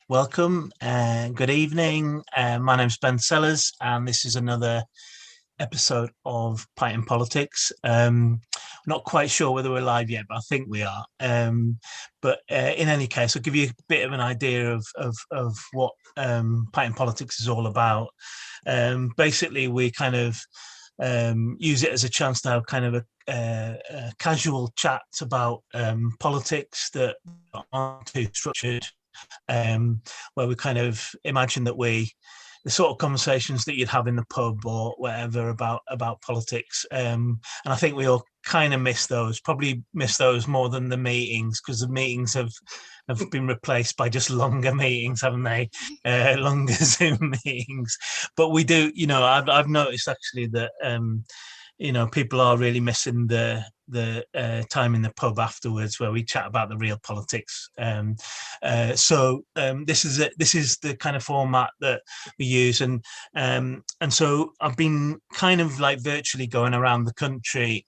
Welcome and good evening. My name's Ben Sellers, and this is another episode of Pint in Politics. Not quite sure whether we're live yet, but I think we are. But in any case, I'll give you a bit of an idea of what Pint in Politics is all about. Basically, we kind of use it as a chance to have kind of a casual chat about politics that aren't too structured, where we kind of imagine that the sort of conversations that you'd have in the pub or whatever about politics. And I think we all kind of miss those, probably miss those more than the meetings, because the meetings have been replaced by just longer meetings, haven't they? Longer Zoom meetings. But we do, I've noticed actually that people are really missing the time in the pub afterwards, where we chat about the real politics. This is the kind of format that we use, and so I've been kind of like virtually going around the country,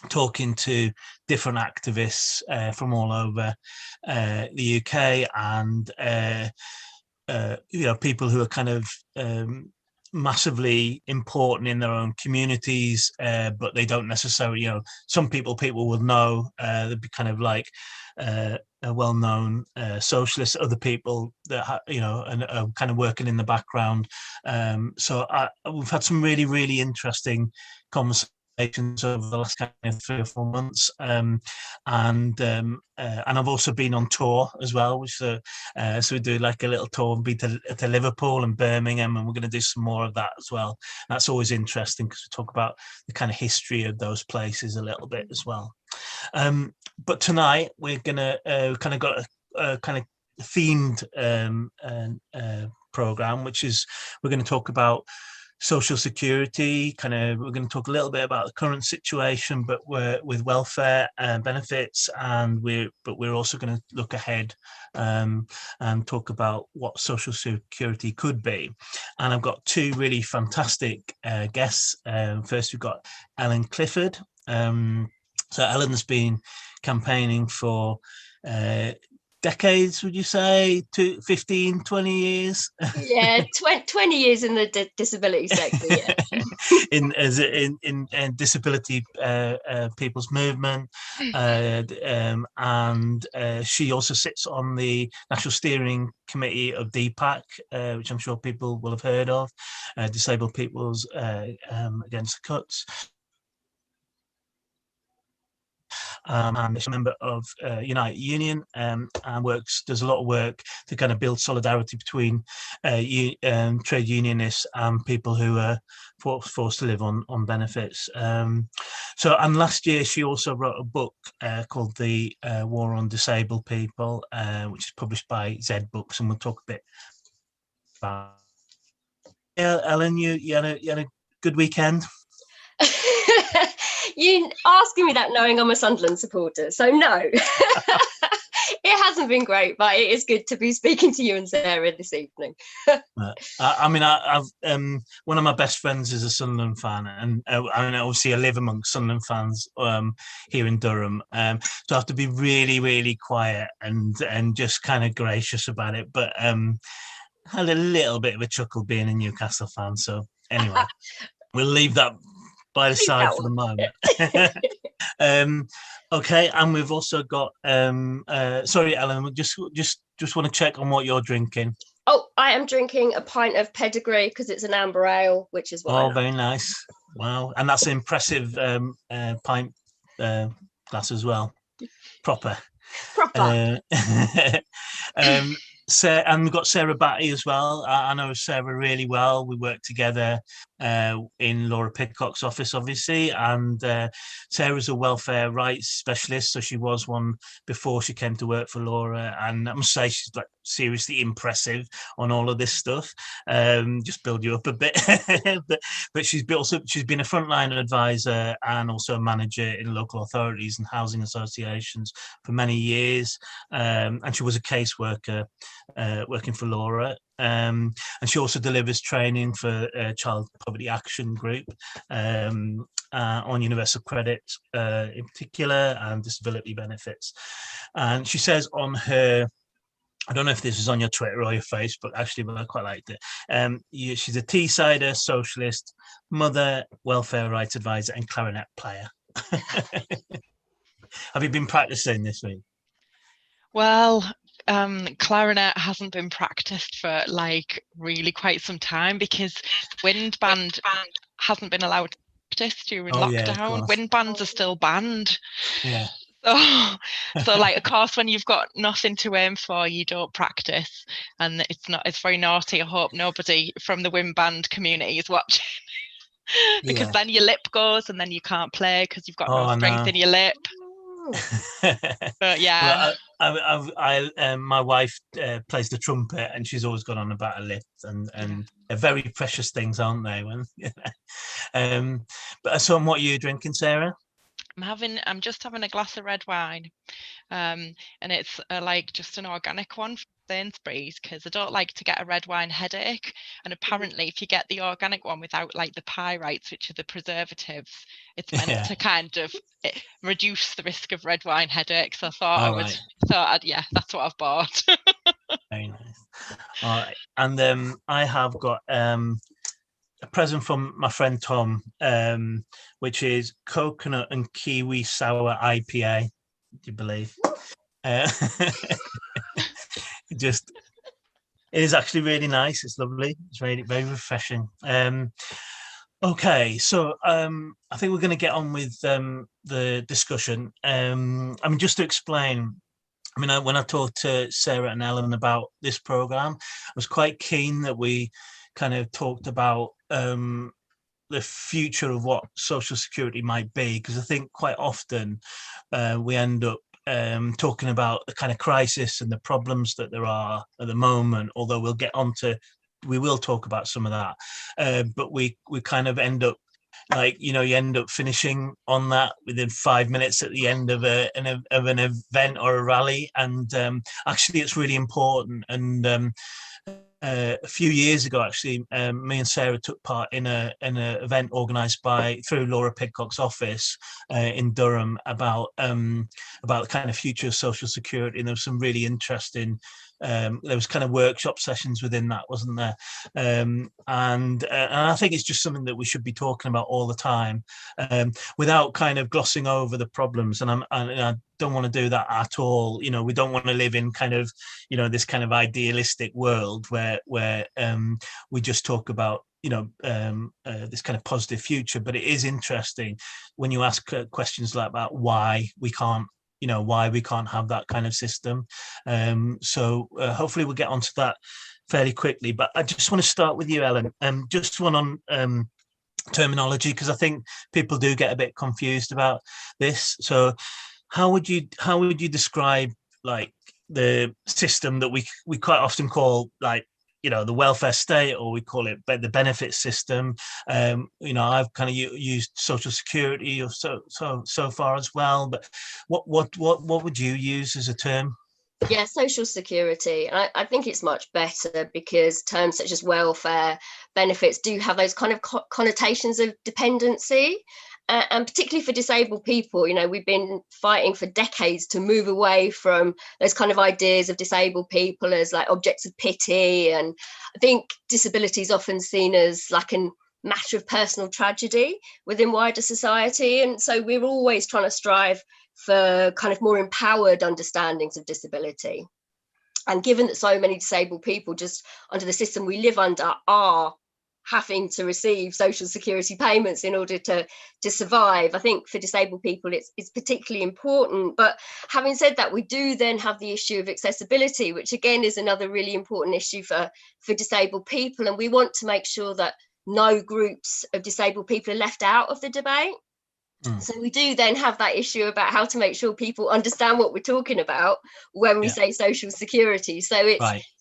talking to different activists from all over the UK, and people who are kind of massively important in their own communities, but they don't necessarily, some people will know, they'd be kind of like a well-known socialist, other people that and are kind of working in the background. We've had some really, really interesting conversations over the last kind of 3 or 4 months, and I've also been on tour as well, which so we do like a little tour and be to Liverpool and Birmingham, and we're going to do some more of that as well. That's always interesting because we talk about the kind of history of those places a little bit as well. But tonight we're gonna kind of got a kind of themed program, which is we're going to talk about social security. We're going to talk a little bit about the current situation, but we're with welfare and benefits, and we're also going to look ahead and talk about what social security could be. And I've got two really fantastic guests. First, we've got Ellen Clifford. So Ellen's been campaigning for decades, would you say? 15, 20 years? Yeah, 20 years in the disability sector, yeah. in disability people's movement. And she also sits on the National Steering Committee of DPAC, which I'm sure people will have heard of, Disabled People's Against Cuts. And she's a member of United Union, and does a lot of work to kind of build solidarity between trade unionists and people who are forced to live on benefits. And last year she also wrote a book called The War on Disabled People, which is published by Z Books, and we'll talk a bit about it. Ellen, you had a good weekend? You asking me that knowing I'm a Sunderland supporter, so no. It hasn't been great, but it is good to be speaking to you and Sarah this evening. I've one of my best friends is a Sunderland fan, and obviously I live amongst Sunderland fans here in Durham, so I have to be really, really quiet and just kind of gracious about it. But had a little bit of a chuckle being a Newcastle fan. So anyway, we'll leave that by the side for the moment. Okay, and we've also got sorry, Ellen, we just want to check on what you're drinking. Oh, I am drinking a pint of Pedigree because it's an amber ale, which is what very nice. Wow, and that's an impressive pint glass as well. Proper. And we've got Sarah Batty as well. I know Sarah really well. We work together in Laura Pidcock's office, obviously, and Sarah's a welfare rights specialist, so she was one before she came to work for Laura, and I must say she's like seriously impressive on all of this stuff. Just build you up a bit. but she's been a frontline advisor and also a manager in local authorities and housing associations for many years, and she was a caseworker working for Laura. And she also delivers training for Child Poverty Action Group on universal credit in particular, and disability benefits. And she says on her I don't know if this was on your Twitter or your Facebook, actually, but I quite liked it. She's a Teessider, socialist, mother, welfare rights advisor, and clarinet player. Have you been practicing this week? Well, clarinet hasn't been practiced for like really quite some time because wind band hasn't been allowed to practice during Oh yeah, of lockdown. course. Wind bands are still banned. Yeah. So like of course when you've got nothing to aim for, you don't practice. And it's very naughty. I hope nobody from the wind band community is watching. Because Yeah. then your lip goes and then you can't play because you've got no Oh strength no. in your lip. But yeah. Well, my wife plays the trumpet, and she's always gone on about a lift, and they're very precious things, aren't they? When, but so, what are you drinking, Sarah? I'm just having a glass of red wine. And it's like just an organic one from Sainsbury's because I don't like to get a red wine headache. And apparently, if you get the organic one without like the pyrites, which are the preservatives, it's meant Yeah. to kind of reduce the risk of red wine headache. So I thought All right. yeah, that's what I've bought. Very nice. All right. And I have got a present from my friend Tom, which is coconut and kiwi sour IPA. Do you believe? Just it is actually really nice. It's lovely. It's very very refreshing. Okay, so I think we're going to get on with the discussion. I mean, just to explain. I mean, when I talked to Sarah and Ellen about this program, I was quite keen that we kind of talked about the future of what social security might be, because I think quite often we end up talking about the kind of crisis and the problems that there are at the moment, although we will talk about some of that, but we kind of end up like, you end up finishing on that within 5 minutes at the end of an event or a rally, and actually it's really important. And a few years ago, actually, me and Sarah took part in an event organised through Laura Pidcock's office in Durham about the kind of future of social security. And there was some really interesting. There was kind of workshop sessions within that, wasn't there? And I think it's just something that we should be talking about all the time, without kind of glossing over the problems. And I don't want to do that at all. We don't want to live in kind of this kind of idealistic world where we just talk about this kind of positive future. But it is interesting when you ask questions like that, why we can't have that kind of system. So hopefully we'll get onto that fairly quickly. But I just want to start with you, Ellen. Just one on terminology, because I think people do get a bit confused about this. So how would you describe like the system that we quite often call like the welfare state, or we call it the benefit system? I've kind of used social security or so far as well, but what would you use as a term? Yeah, social security. I think it's much better because terms such as welfare benefits do have those kind of connotations of dependency. And particularly for disabled people, we've been fighting for decades to move away from those kind of ideas of disabled people as like objects of pity. And I think disability is often seen as like a matter of personal tragedy within wider society. And so we're always trying to strive for kind of more empowered understandings of disability. And given that so many disabled people just under the system we live under are having to receive social security payments in order to survive, I think for disabled people it's particularly important. But having said that, we do then have the issue of accessibility, which again is another really important issue for disabled people. And we want to make sure that no groups of disabled people are left out of the debate. So we do then have that issue about how to make sure people understand what we're talking about when we say social security. So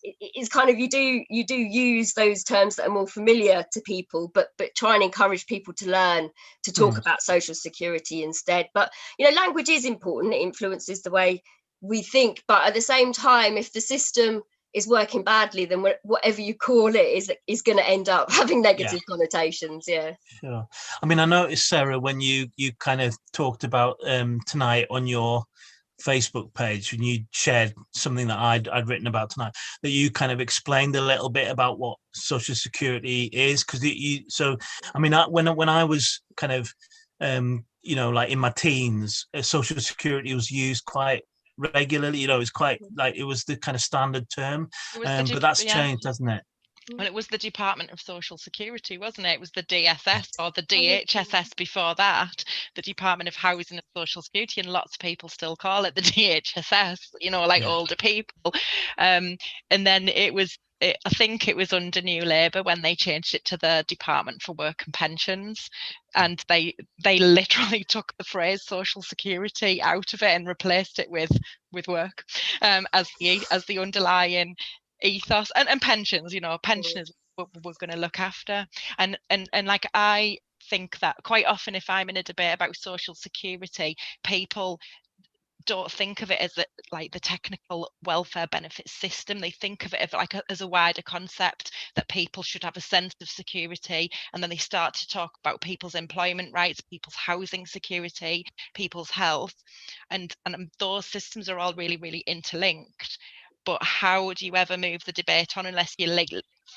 it's kind of you do use those terms that are more familiar to people, but try and encourage people to learn to talk about social security instead. But language is important. It influences the way we think. But at the same time, if the system is working badly, then whatever you call it is going to end up having negative connotations. Yeah. Sure. I mean, I noticed, Sarah, when you kind of talked about tonight on your Facebook page, and you shared something that I'd written about tonight, that you kind of explained a little bit about what Social Security is, because so I mean, when I was kind of like in my teens, Social Security was used quite regularly. It was quite like it was the kind of standard term, but that's changed, hasn't it? Well, it was the Department of Social Security, wasn't it? It was the DSS or the DHSS before that, the Department of Housing and Social Security, and lots of people still call it the DHSS, like older people. And then I think it was under New Labour when they changed it to the Department for Work and Pensions, and they literally took the phrase Social Security out of it and replaced it with work as the underlying ethos, and pensions. Pension is what we're going to look after, and like I think that quite often if I'm in a debate about Social Security, people don't think of it as like the technical welfare benefits system. They think of it as a wider concept, that people should have a sense of security, and then they start to talk about people's employment rights, people's housing security, people's health, and those systems are all really, really interlinked. But how do you ever move the debate on unless you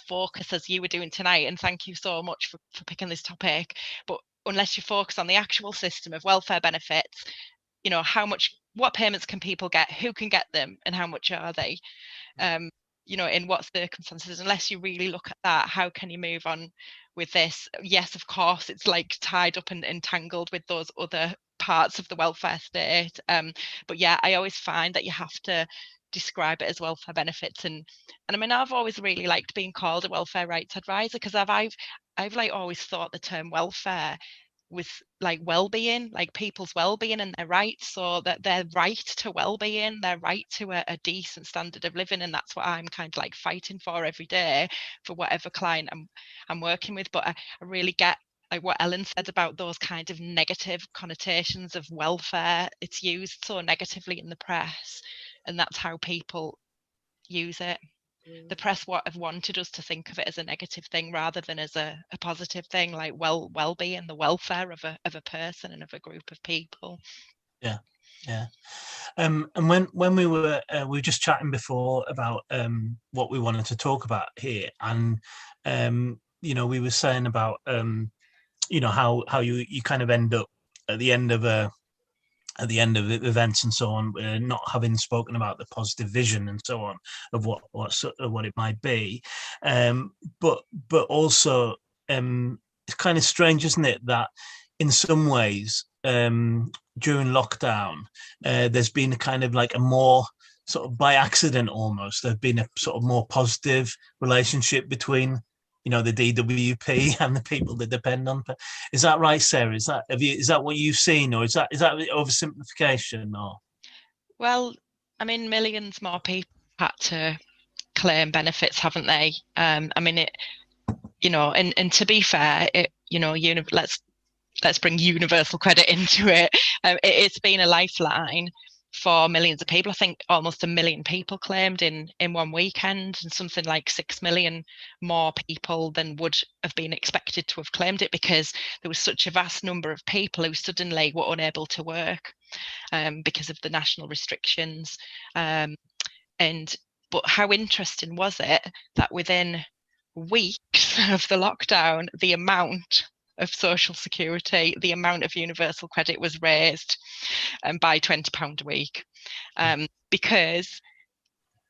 focus, as you were doing tonight, and thank you so much for picking this topic, but unless you focus on the actual system of welfare benefits, what payments can people get, who can get them, and how much are they, in what circumstances? Unless you really look at that, how can you move on with this? Yes, of course, it's like tied up and entangled with those other parts of the welfare state, but yeah, I always find that you have to describe it as welfare benefits, and I mean, I've always really liked being called a welfare rights advisor, because I've like always thought the term welfare with like well-being, like people's well-being and their rights, so that their right to well-being, their right to a decent standard of living, and that's what I'm kind of like fighting for every day for whatever client I'm working with. But I really get like what Ellen said about those kind of negative connotations of welfare. It's used so negatively in the press, and that's how people use it. The press have wanted us to think of it as a negative thing rather than as a positive thing, like well-being, the welfare of a person and of a group of people. Yeah. And when we were just chatting before about what we wanted to talk about here, and we were saying about how you kind of end up at the end of events and so on, not having spoken about the positive vision and so on of what it might be, but also it's kind of strange, isn't it, that in some ways during lockdown there's been a kind of like a more sort of by accident almost, there's been a sort of more positive relationship between the DWP and the people that depend on. Is that right, Sarah? Is that what you've seen, or is that oversimplification? Or well, I mean, millions more people had to claim benefits, haven't they? I mean, it, and to be fair, let's bring universal credit into it. It's been a lifeline for millions of people. I think almost 1 million people claimed in one weekend, and something like 6 million more people than would have been expected to have claimed it, because there was such a vast number of people who suddenly were unable to work because of the national restrictions. But how interesting was it that within weeks of the lockdown, the amount of social security, the amount of universal credit was raised by £20 a week, because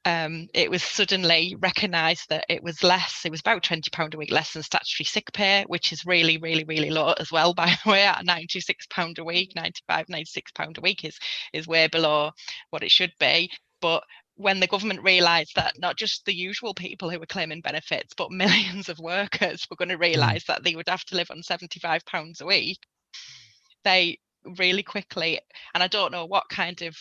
it was suddenly recognised that it was about £20 a week less than statutory sick pay, which is really, really, really low as well, by the way, at £96 a week. £96 a week is way below what it should be. But when the government realised that not just the usual people who were claiming benefits, but millions of workers were going to realise that they would have to live on £75 a week, they really quickly, and I don't know what kind of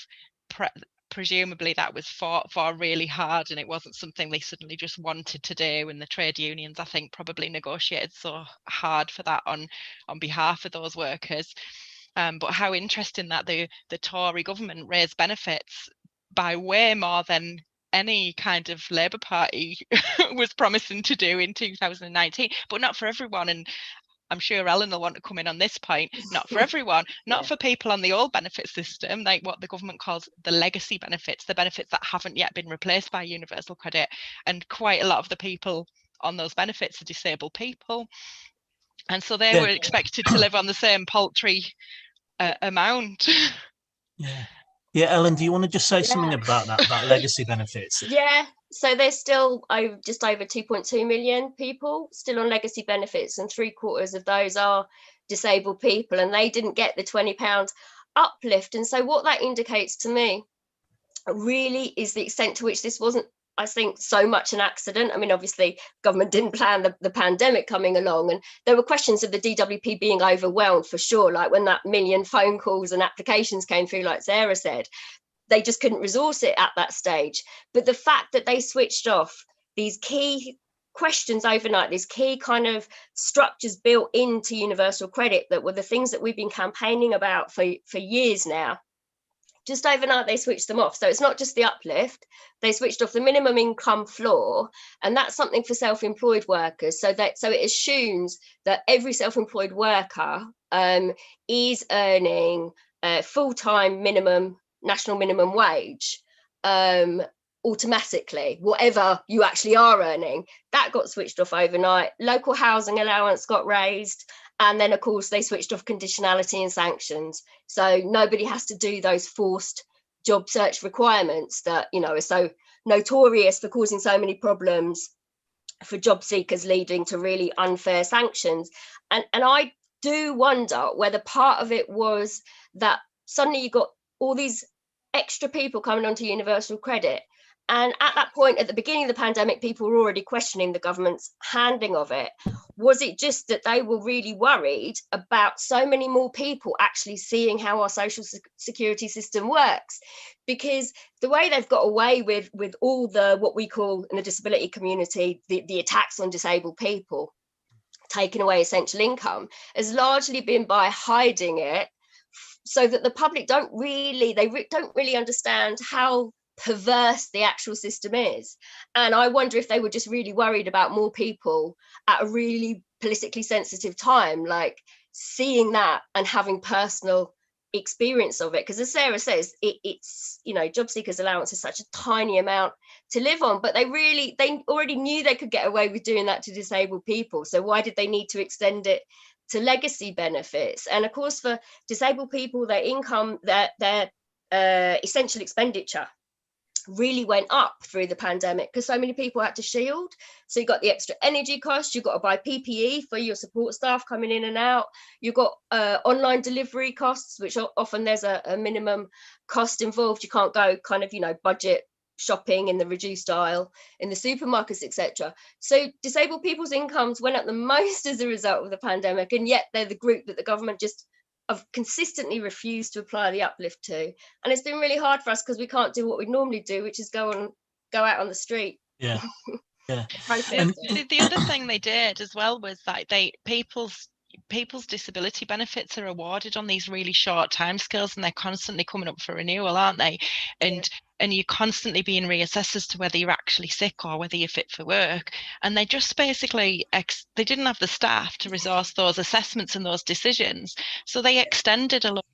presumably that was fought for really hard, and it wasn't something they suddenly just wanted to do, and the trade unions, I think, probably negotiated so hard for that on behalf of those workers. But how interesting that the Tory government raised benefits by way more than any kind of Labour Party was promising to do in 2019, but not for everyone. And I'm sure Ellen will want to come in on this point, not for everyone, not for people on the old benefit system, like what the government calls the legacy benefits, the benefits that haven't yet been replaced by universal credit. And quite a lot of the people on those benefits are disabled people. And so they were expected to live on the same paltry amount. Yeah, Ellen, do you want to just say something about that, about legacy benefits? Yeah, so there's still just over 2.2 million people still on legacy benefits, and 3/4 of those are disabled people, and they didn't get the £20 uplift. And so what that indicates to me really is the extent to which this wasn't, I think, so much an accident. I mean, obviously, government didn't plan the pandemic coming along, and there were questions of the DWP being overwhelmed for sure, like when that million phone calls and applications came through, like Sarah said, they just couldn't resource it at that stage. But the fact that they switched off these key questions overnight, these key kind of structures built into universal credit that were the things that we've been campaigning about for years now, just overnight they switched them off. So it's not just the uplift, they switched off the minimum income floor, and that's something for self-employed workers. So it assumes that every self-employed worker is earning full-time national minimum wage automatically, whatever you actually are earning. That got switched off overnight. Local housing allowance got raised, and then of course they switched off conditionality and sanctions, so nobody has to do those forced job search requirements that, you know, are so notorious for causing so many problems for job seekers, leading to really unfair sanctions. And I do wonder whether part of it was that suddenly you got all these extra people coming onto universal credit, and at that point, at the beginning of the pandemic, people were already questioning the government's handling of it. Was it just that they were really worried about so many more people actually seeing how our social security system works? Because the way they've got away with all the, what we call in the disability community, the attacks on disabled people, taking away essential income, has largely been by hiding it, so that the public don't really understand how perverse the actual system is. And I wonder if they were just really worried about more people at a really politically sensitive time, like seeing that and having personal experience of it. Because as Sarah says, it's, you know, job seekers allowance is such a tiny amount to live on, but they already knew they could get away with doing that to disabled people. So why did they need to extend it to legacy benefits? And of course, for disabled people, their income, their essential expenditure really went up through the pandemic because so many people had to shield. So you got the extra energy costs, you've got to buy PPE for your support staff coming in and out, you've got online delivery costs, which often there's a minimum cost involved. You can't go kind of, you know, budget shopping in the reduced aisle in the supermarkets, etc. So disabled people's incomes went up the most as a result of the pandemic, and yet they're the group that the government just have consistently refused to apply the uplift to. And it's been really hard for us because we can't do what we normally do, which is go out on the street. Yeah. The other thing they did as well was that people's disability benefits are awarded on these really short timescales, and they're constantly coming up for renewal, aren't they? And you're constantly being reassessed as to whether you're actually sick or whether you're fit for work. And they just basically, they didn't have the staff to resource those assessments and those decisions. So they extended a lot of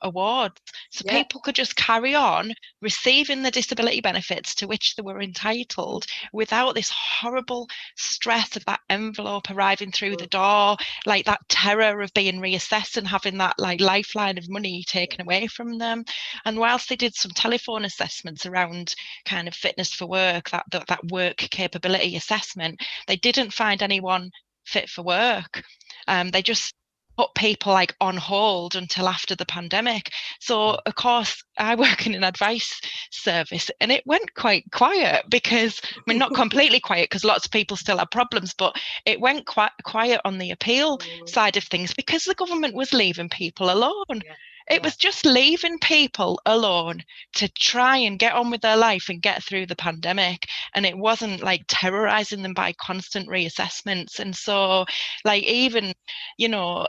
awards. So people could just carry on receiving the disability benefits to which they were entitled without this horrible stress of that envelope arriving through the door, like that terror of being reassessed and having that like lifeline of money taken away from them. And whilst they did some telephone assessments around kind of fitness for work, that work capability assessment, they didn't find anyone fit for work. They just put people like on hold until after the pandemic. So of course I work in an advice service, and it went quite quiet because, I mean, not completely quiet because lots of people still have problems, but it went quite quiet on the appeal side of things because the government was leaving people alone. It was just leaving people alone to try and get on with their life and get through the pandemic. And it wasn't like terrorizing them by constant reassessments. And so, like, even, you know,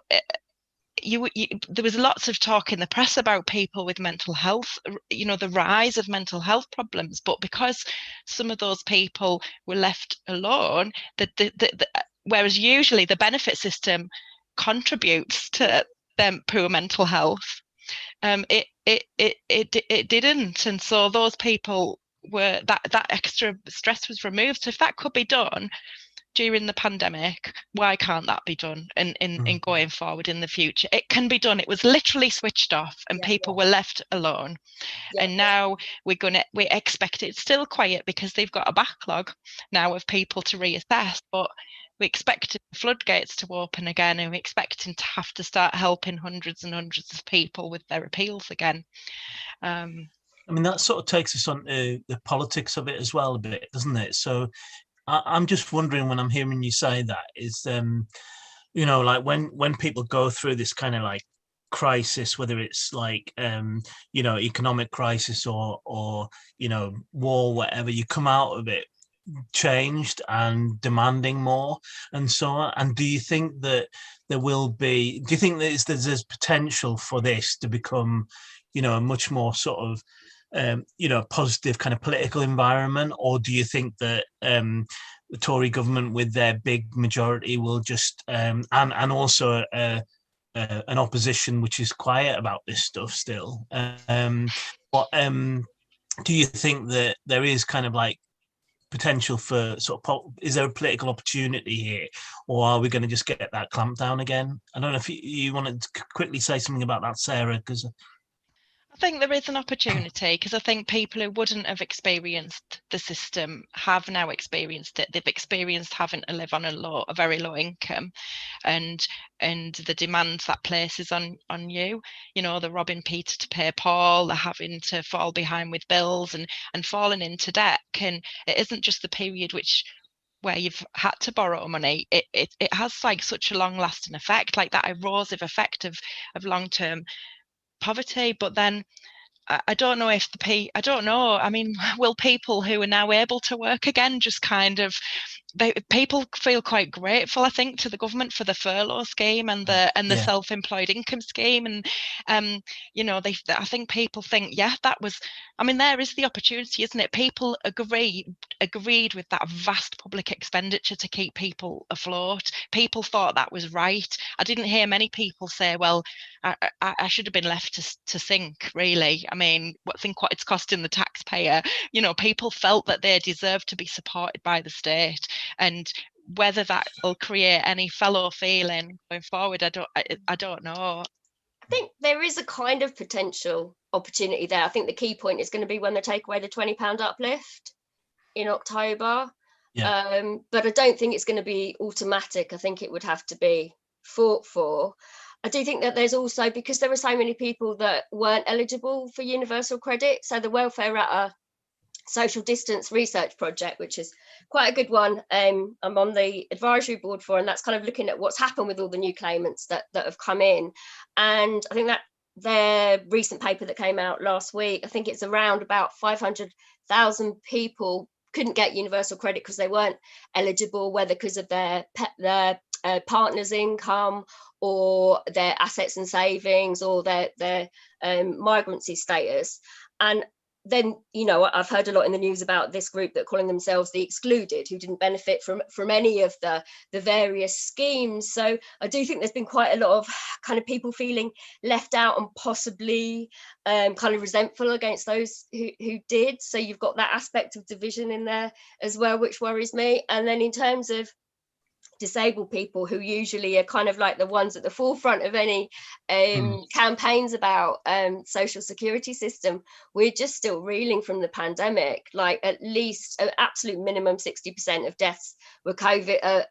there was lots of talk in the press about people with mental health, you know, the rise of mental health problems. But because some of those people were left alone, whereas usually the benefit system contributes to them poor mental health. It didn't, and so those people were that extra stress was removed. So if that could be done during the pandemic, why can't that be done in going forward in the future? It can be done. It was literally switched off, and people were left alone. And now we expect it's still quiet because they've got a backlog now of people to reassess, but we expect the floodgates to open again, and we expect him to have to start helping hundreds and hundreds of people with their appeals again. I mean, that sort of takes us on to the politics of it as well a bit, doesn't it? So I'm just wondering, when I'm hearing you say that, is like when people go through this kind of like crisis, whether it's like economic crisis or war, whatever, you come out of it changed and demanding more and so on. And do you think that do you think that there's potential for this to become a much more sort of positive kind of political environment, or do you think that the Tory government with their big majority will just and also an opposition which is quiet about this stuff still, but do you think that there is kind of like potential for is there a political opportunity here, or are we going to just get that clamped down again? I don't know if you wanted to quickly say something about that, Sarah, because I think there is an opportunity, because I think people who wouldn't have experienced the system have now experienced it. They've experienced having to live on a very low income, and the demands that places on you. The robbing Peter to pay Paul, the having to fall behind with bills and falling into debt. And it isn't just the period where you've had to borrow money. It has like such a long lasting effect, like that erosive effect of long-term poverty. But then I don't know if I don't know. I mean, will people who are now able to work again just kind of, people feel quite grateful, I think, to the government for the furlough scheme and the self-employed income scheme, and I think people think, that was, I mean, there is the opportunity, isn't it? People agreed with that vast public expenditure to keep people afloat. People thought that was right. I didn't hear many people say, well, I should have been left to sink, really. I mean, think what it's costing the taxpayer. People felt that they deserved to be supported by the state, and whether that will create any fellow feeling going forward, I don't know. I think there is a kind of potential opportunity there. I think the key point is going to be when they take away the £20 uplift in October. But I don't think it's going to be automatic. I think it would have to be fought for. I do think that there's also, because there were so many people that weren't eligible for universal credit, so the Welfare at a Social Distance Research Project, which is quite a good one, I'm on the advisory board for, and that's kind of looking at what's happened with all the new claimants that have come in. And I think that their recent paper that came out last week, I think it's around about 500,000 people couldn't get universal credit because they weren't eligible, whether because of their partner's income or their assets and savings or their migrancy status. And then, I've heard a lot in the news about this group that calling themselves the excluded, who didn't benefit from any of the various schemes. So I do think there's been quite a lot of kind of people feeling left out and possibly kind of resentful against those who did. So you've got that aspect of division in there as well, which worries me. And then in terms of disabled people, who usually are kind of like the ones at the forefront of any campaigns about social security system, we're just still reeling from the pandemic. Like at least an absolute minimum 60% of deaths were COVID.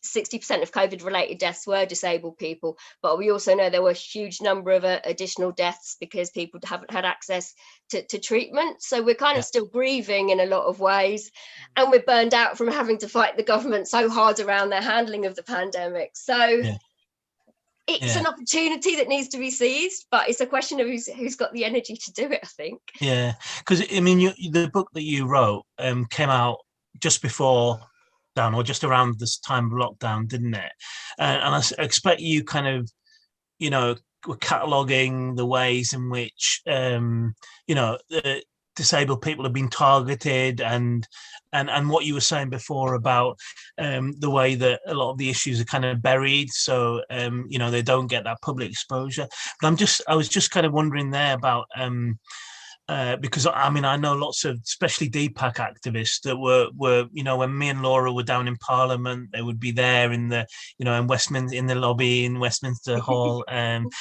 60% of COVID related deaths were disabled people, but we also know there were a huge number of additional deaths because people haven't had access to treatment. So we're kind of still grieving in a lot of ways, and we're burned out from having to fight the government so hard around their handling of the pandemic. So it's an opportunity that needs to be seized, but it's a question of who's got the energy to do it, I think. Yeah, because I mean, the book that you wrote came out just before or just around this time of lockdown, didn't it? And I expect you kind of, were cataloguing the ways in which, disabled people have been targeted, and what you were saying before about the way that a lot of the issues are kind of buried, so they don't get that public exposure. But I was just kind of wondering there about because I mean I know lots of, especially DPAC activists that were when me and Laura were down in Parliament, they would be there in the in Westminster, in the lobby in Westminster Hall, and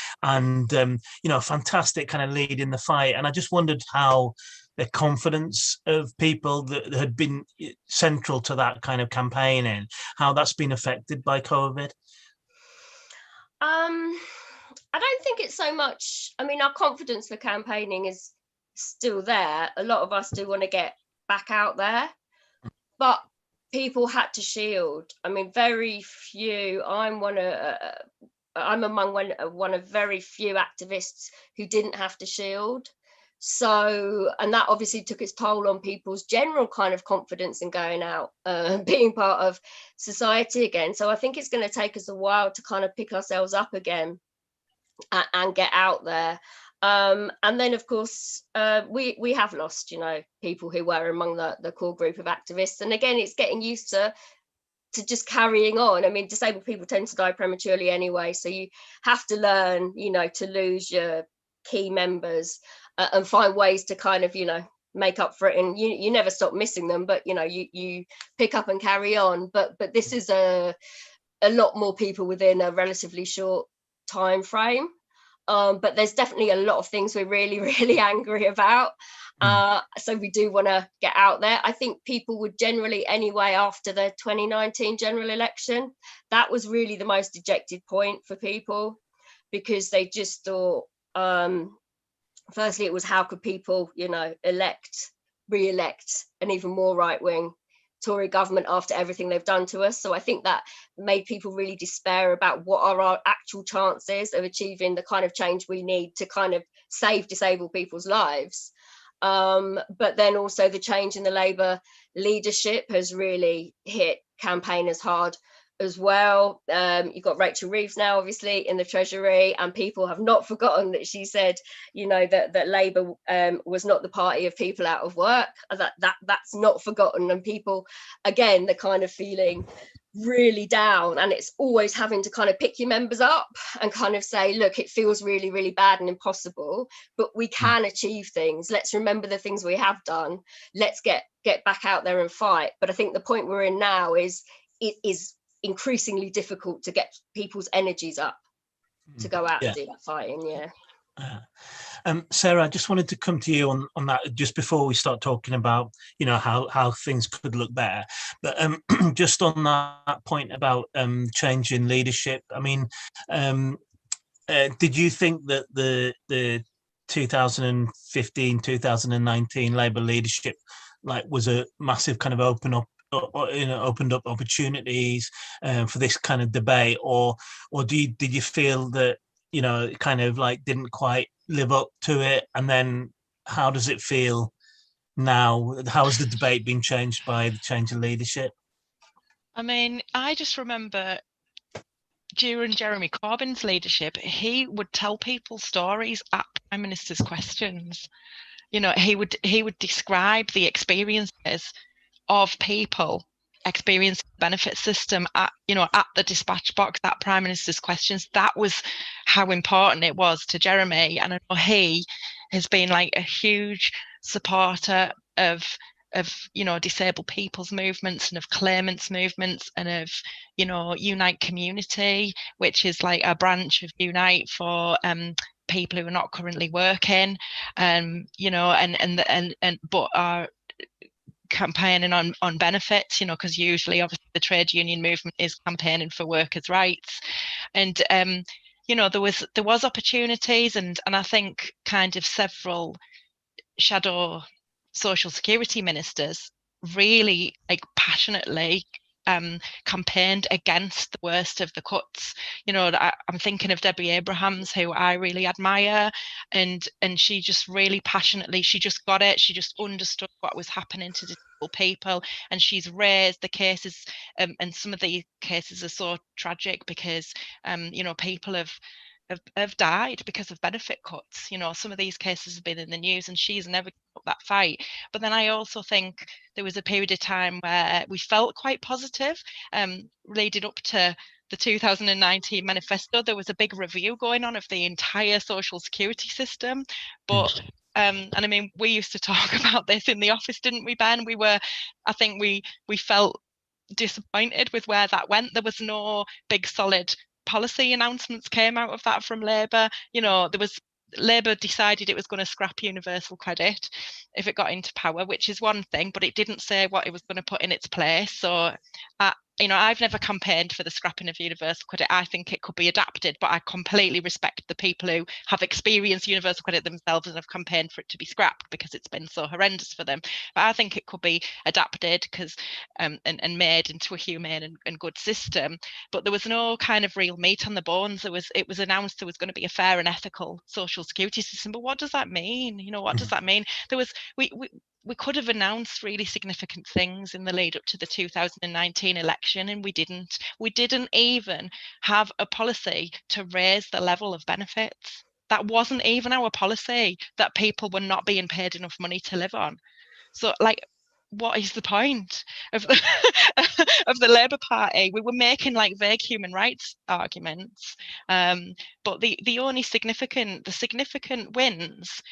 fantastic kind of leading the fight. And I just wondered how the confidence of people that had been central to that kind of campaigning, how that's been affected by COVID. I don't think it's so much. I mean, our confidence for campaigning is still there. A lot of us do want to get back out there, but people had to shield. I mean, very few. I'm among one of very few activists who didn't have to shield. So, and that obviously took its toll on people's general kind of confidence in going out and being part of society again. So I think it's going to take us a while to kind of pick ourselves up again and get out there. And then, of course, we have lost, people who were among the core group of activists. And again, it's getting used to just carrying on. I mean, disabled people tend to die prematurely anyway. So you have to learn, to lose your key members and find ways to kind of, make up for it. And you never stop missing them, but, you pick up and carry on. But this is a lot more people within a relatively short time frame. But there's definitely a lot of things we're really, really angry about. So we do want to get out there. I think people would generally, anyway, after the 2019 general election, that was really the most dejected point for people, because they just thought, firstly, it was how could people, re-elect an even more right-wing Tory government after everything they've done to us. So I think that made people really despair about what are our actual chances of achieving the kind of change we need to kind of save disabled people's lives. But then also the change in the Labour leadership has really hit campaigners hard as well. You've got Rachel Reeves now, obviously, in the Treasury, and people have not forgotten that she said, that Labour was not the party of people out of work. That's not forgotten. And people, again, the kind of feeling really down, and it's always having to kind of pick your members up and kind of say, look, it feels really, really bad and impossible, but we can achieve things. Let's remember the things we have done. Let's get back out there and fight. But I think the point we're in now is it is increasingly difficult to get people's energies up to go out and do that fighting. Sarah, I just wanted to come to you on that just before we start talking about how things could look better, but just on that point about changing leadership. I mean, did you think that the 2015-2019 Labour leadership was a massive kind of opened up opportunities for this kind of debate, or did you feel that it kind of didn't quite live up to it? And then how does it feel now? How has the debate been changed by the change of leadership? I mean, I just remember during Jeremy Corbyn's leadership, he would tell people stories at Prime Minister's questions. He would describe the experiences of people experience benefit system at the dispatch box, that Prime Minister's questions. That was how important it was to Jeremy. And I know he has been a huge supporter of disabled people's movements and of claimants movements and of Unite Community, which is a branch of Unite for people who are not currently working, but are campaigning on benefits, because usually obviously the trade union movement is campaigning for workers' rights. And there was opportunities, and I think kind of several shadow social security ministers really passionately campaigned against the worst of the cuts. I'm thinking of Debbie Abrahams, who I really admire, and she just really passionately, she just got it. She just understood what was happening to disabled people, and she's raised the cases, and some of the cases are so tragic because people have have died because of benefit cuts. You know, some of these cases have been in the news, and she's never given up that fight. But then I also think there was a period of time where we felt quite positive, leading up to the 2019 manifesto. There was a big review going on of the entire social security system, but and I mean, we used to talk about this in the office, didn't we, Ben? I think we felt disappointed with where that went. There was no big solid policy announcements came out of that from Labour. You know, Labour decided it was going to scrap universal credit if it got into power, which is one thing, but it didn't say what it was going to put in its place. So you know, I've never campaigned for the scrapping of universal credit. I think it could be adapted, but I completely respect the people who have experienced universal credit themselves and have campaigned for it to be scrapped because it's been so horrendous for them. But I think it could be adapted because and made into a humane and good system. But there was no kind of real meat on the bones. It was announced there was going to be a fair and ethical social security system. But what does that mean? You know, what does that mean? We could have announced really significant things in the lead up to the 2019 election, and we didn't. We didn't even have a policy to raise the level of benefits. That wasn't even our policy, that people were not being paid enough money to live on. So, like, what is the point of the of the Labour Party? We were making like vague human rights arguments, but the only significant wins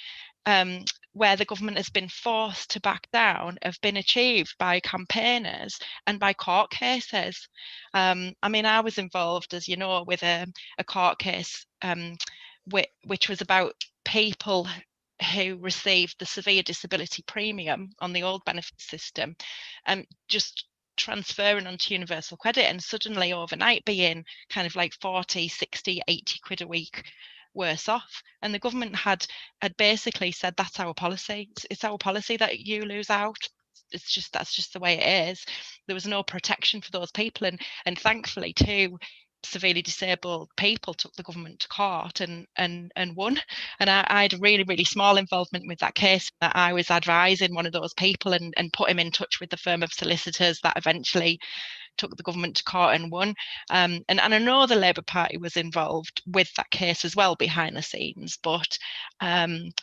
where the government has been forced to back down have been achieved by campaigners and by court cases. I mean, I was involved, as you know, with a court case which was about people who received the severe disability premium on the old benefit system, and just transferring onto universal credit and suddenly overnight being kind of like 40, 60, 80 quid a week worse off. And the government had basically said, that's our policy. It's our policy that you lose out. That's just the way it is. There was no protection for those people, and thankfully too, severely disabled people took the government to court and won. And I had a really small involvement with that case. That I was advising one of those people and put him in touch with the firm of solicitors that eventually took the government to court and won. And I know the Labour Party was involved with that case as well behind the scenes, but and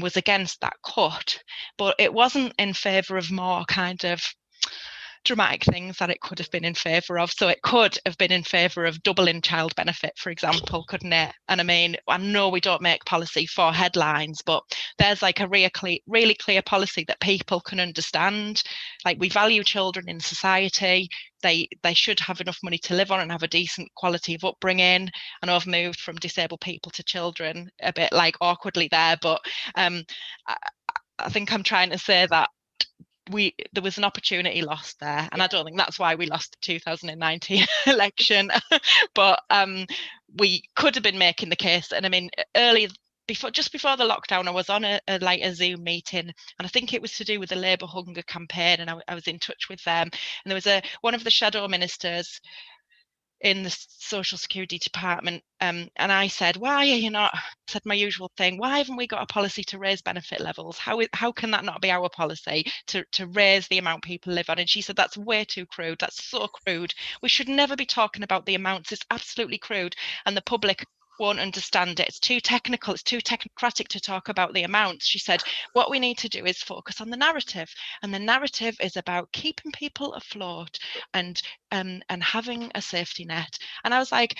was against that cut. But it wasn't in favour of more kind of dramatic things that it could have been in favour of. So it could have been in favour of doubling child benefit, for example, couldn't it? And I mean, I know we don't make policy for headlines, but there's like a really clear policy that people can understand. Like, we value children in society. They should have enough money to live on and have a decent quality of upbringing. I know I've moved from disabled people to children a bit like awkwardly there, but I think I'm trying to say that there was an opportunity lost there, and I don't think that's why we lost the 2019 election. But we could have been making the case. And I mean, just before the lockdown, I was on a Zoom meeting, and I think it was to do with the Labour Hunger campaign, and I was in touch with them, and there was one of the shadow ministers in the social security department, and I said, why are you not, said my usual thing, why haven't we got a policy to raise benefit levels? How can that not be our policy, to raise the amount people live on? And she said, that's way too crude, that's so crude, we should never be talking about the amounts, it's absolutely crude, and the public won't understand it, it's too technical, it's too technocratic to talk about the amounts. She said, what we need to do is focus on the narrative, and the narrative is about keeping people afloat and having a safety net. And I was like,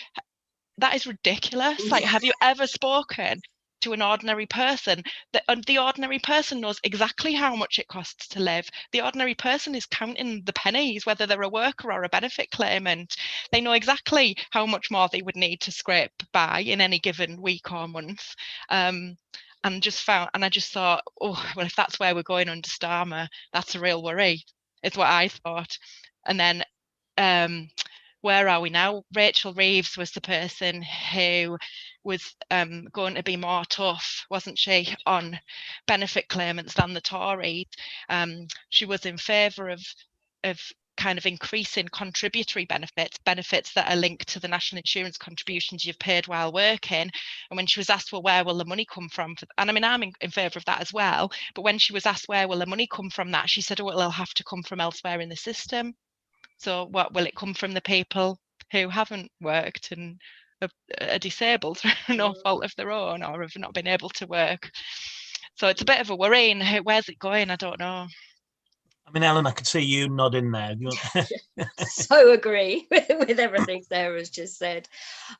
that is ridiculous. Like, have you ever spoken to an ordinary person? The ordinary person knows exactly how much it costs to live. The ordinary person is counting the pennies, whether they're a worker or a benefit claimant. They know exactly how much more they would need to scrape by in any given week or month. And I just thought, oh, well, if that's where we're going under Starmer, that's a real worry, is what I thought. And then where are we now? Rachel Reeves was the person who was going to be more tough, wasn't she, on benefit claimants than the Tories. She was in favour of kind of increasing contributory benefits that are linked to the national insurance contributions you've paid while working. And when she was asked, well, where will the money come from? And I mean, I'm in favour of that as well. But when she was asked, where will the money come from, that she said, oh, it'll have to come from elsewhere in the system. So what will it come from? The people who haven't worked and are disabled through no fault of their own, or have not been able to work. So it's a bit of a worry, and where's it going? I don't know. I mean, Ellen, I could see you nodding there. So agree with everything Sarah's just said.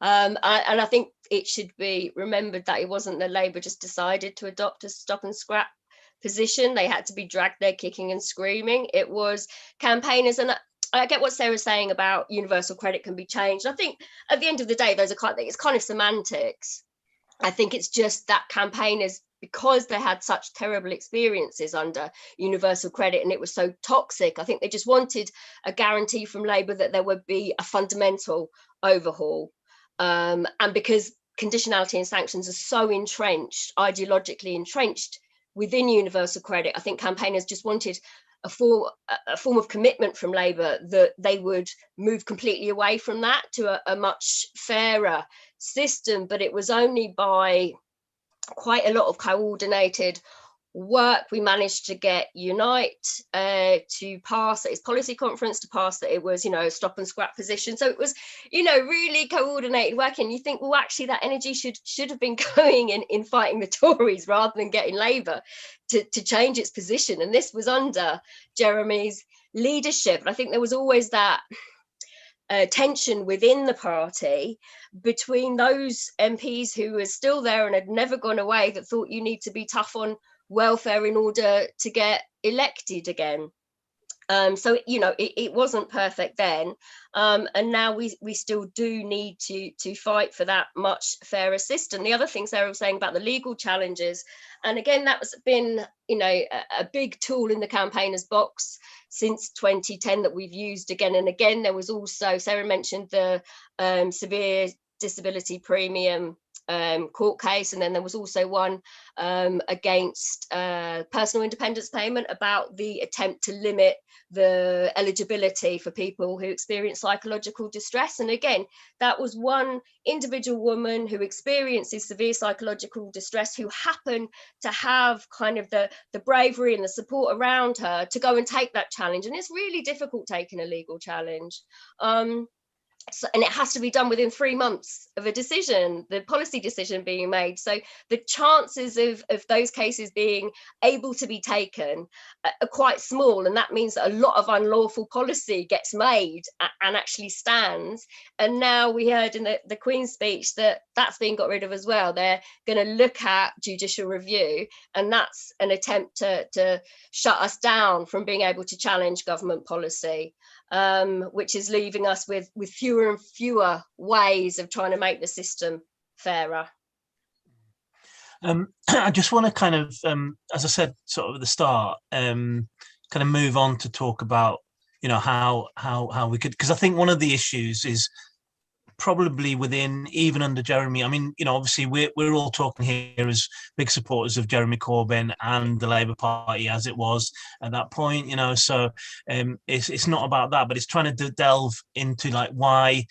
And I think it should be remembered that it wasn't that Labour just decided to adopt a stop and scrap position. They had to be dragged there kicking and screaming. It was campaigners, and I get what Sarah's saying about universal credit can be changed. I think at the end of the day, it's kind of semantics. I think it's just that campaigners, because they had such terrible experiences under universal credit and it was so toxic, I think they just wanted a guarantee from Labour that there would be a fundamental overhaul. And because conditionality and sanctions are so entrenched, ideologically entrenched within universal credit, I think campaigners just wanted a form of commitment from Labour that they would move completely away from that to a much fairer system. But it was only by quite a lot of coordinated work we managed to get Unite to pass at its policy conference, to pass that it was, stop and scrap position. So it was, really coordinated work. And you think, well, actually that energy should have been going in fighting the Tories rather than getting Labour to change its position. And this was under Jeremy's leadership. And I think there was always that tension within the party between those MPs who were still there and had never gone away, that thought you need to be tough on welfare in order to get elected again. So it wasn't perfect then, and now we still do need to fight for that much fairer system. The other thing Sarah was saying about the legal challenges, and again that was been a big tool in the campaigners box since 2010 that we've used again and again. There was also, Sarah mentioned the severe disability premium court case, and then there was also one against personal independence payment about the attempt to limit the eligibility for people who experience psychological distress. And again, that was one individual woman who experiences severe psychological distress, who happened to have kind of the bravery and the support around her to go and take that challenge. And it's really difficult taking a legal challenge. And it has to be done within 3 months of a decision, the policy decision being made. So the chances of those cases being able to be taken are quite small. And that means that a lot of unlawful policy gets made and actually stands. And now we heard in the Queen's speech that that's being got rid of as well. They're going to look at judicial review, and that's an attempt to shut us down from being able to challenge government policy. Which is leaving us with fewer and fewer ways of trying to make the system fairer. I just want to kind of, as I said, sort of at the start, kind of move on to talk about, how we could, because I think one of the issues is probably within, even under Jeremy, I mean, obviously we're all talking here as big supporters of Jeremy Corbyn and the Labour Party as it was at that point, so it's not about that, but it's trying to delve into like why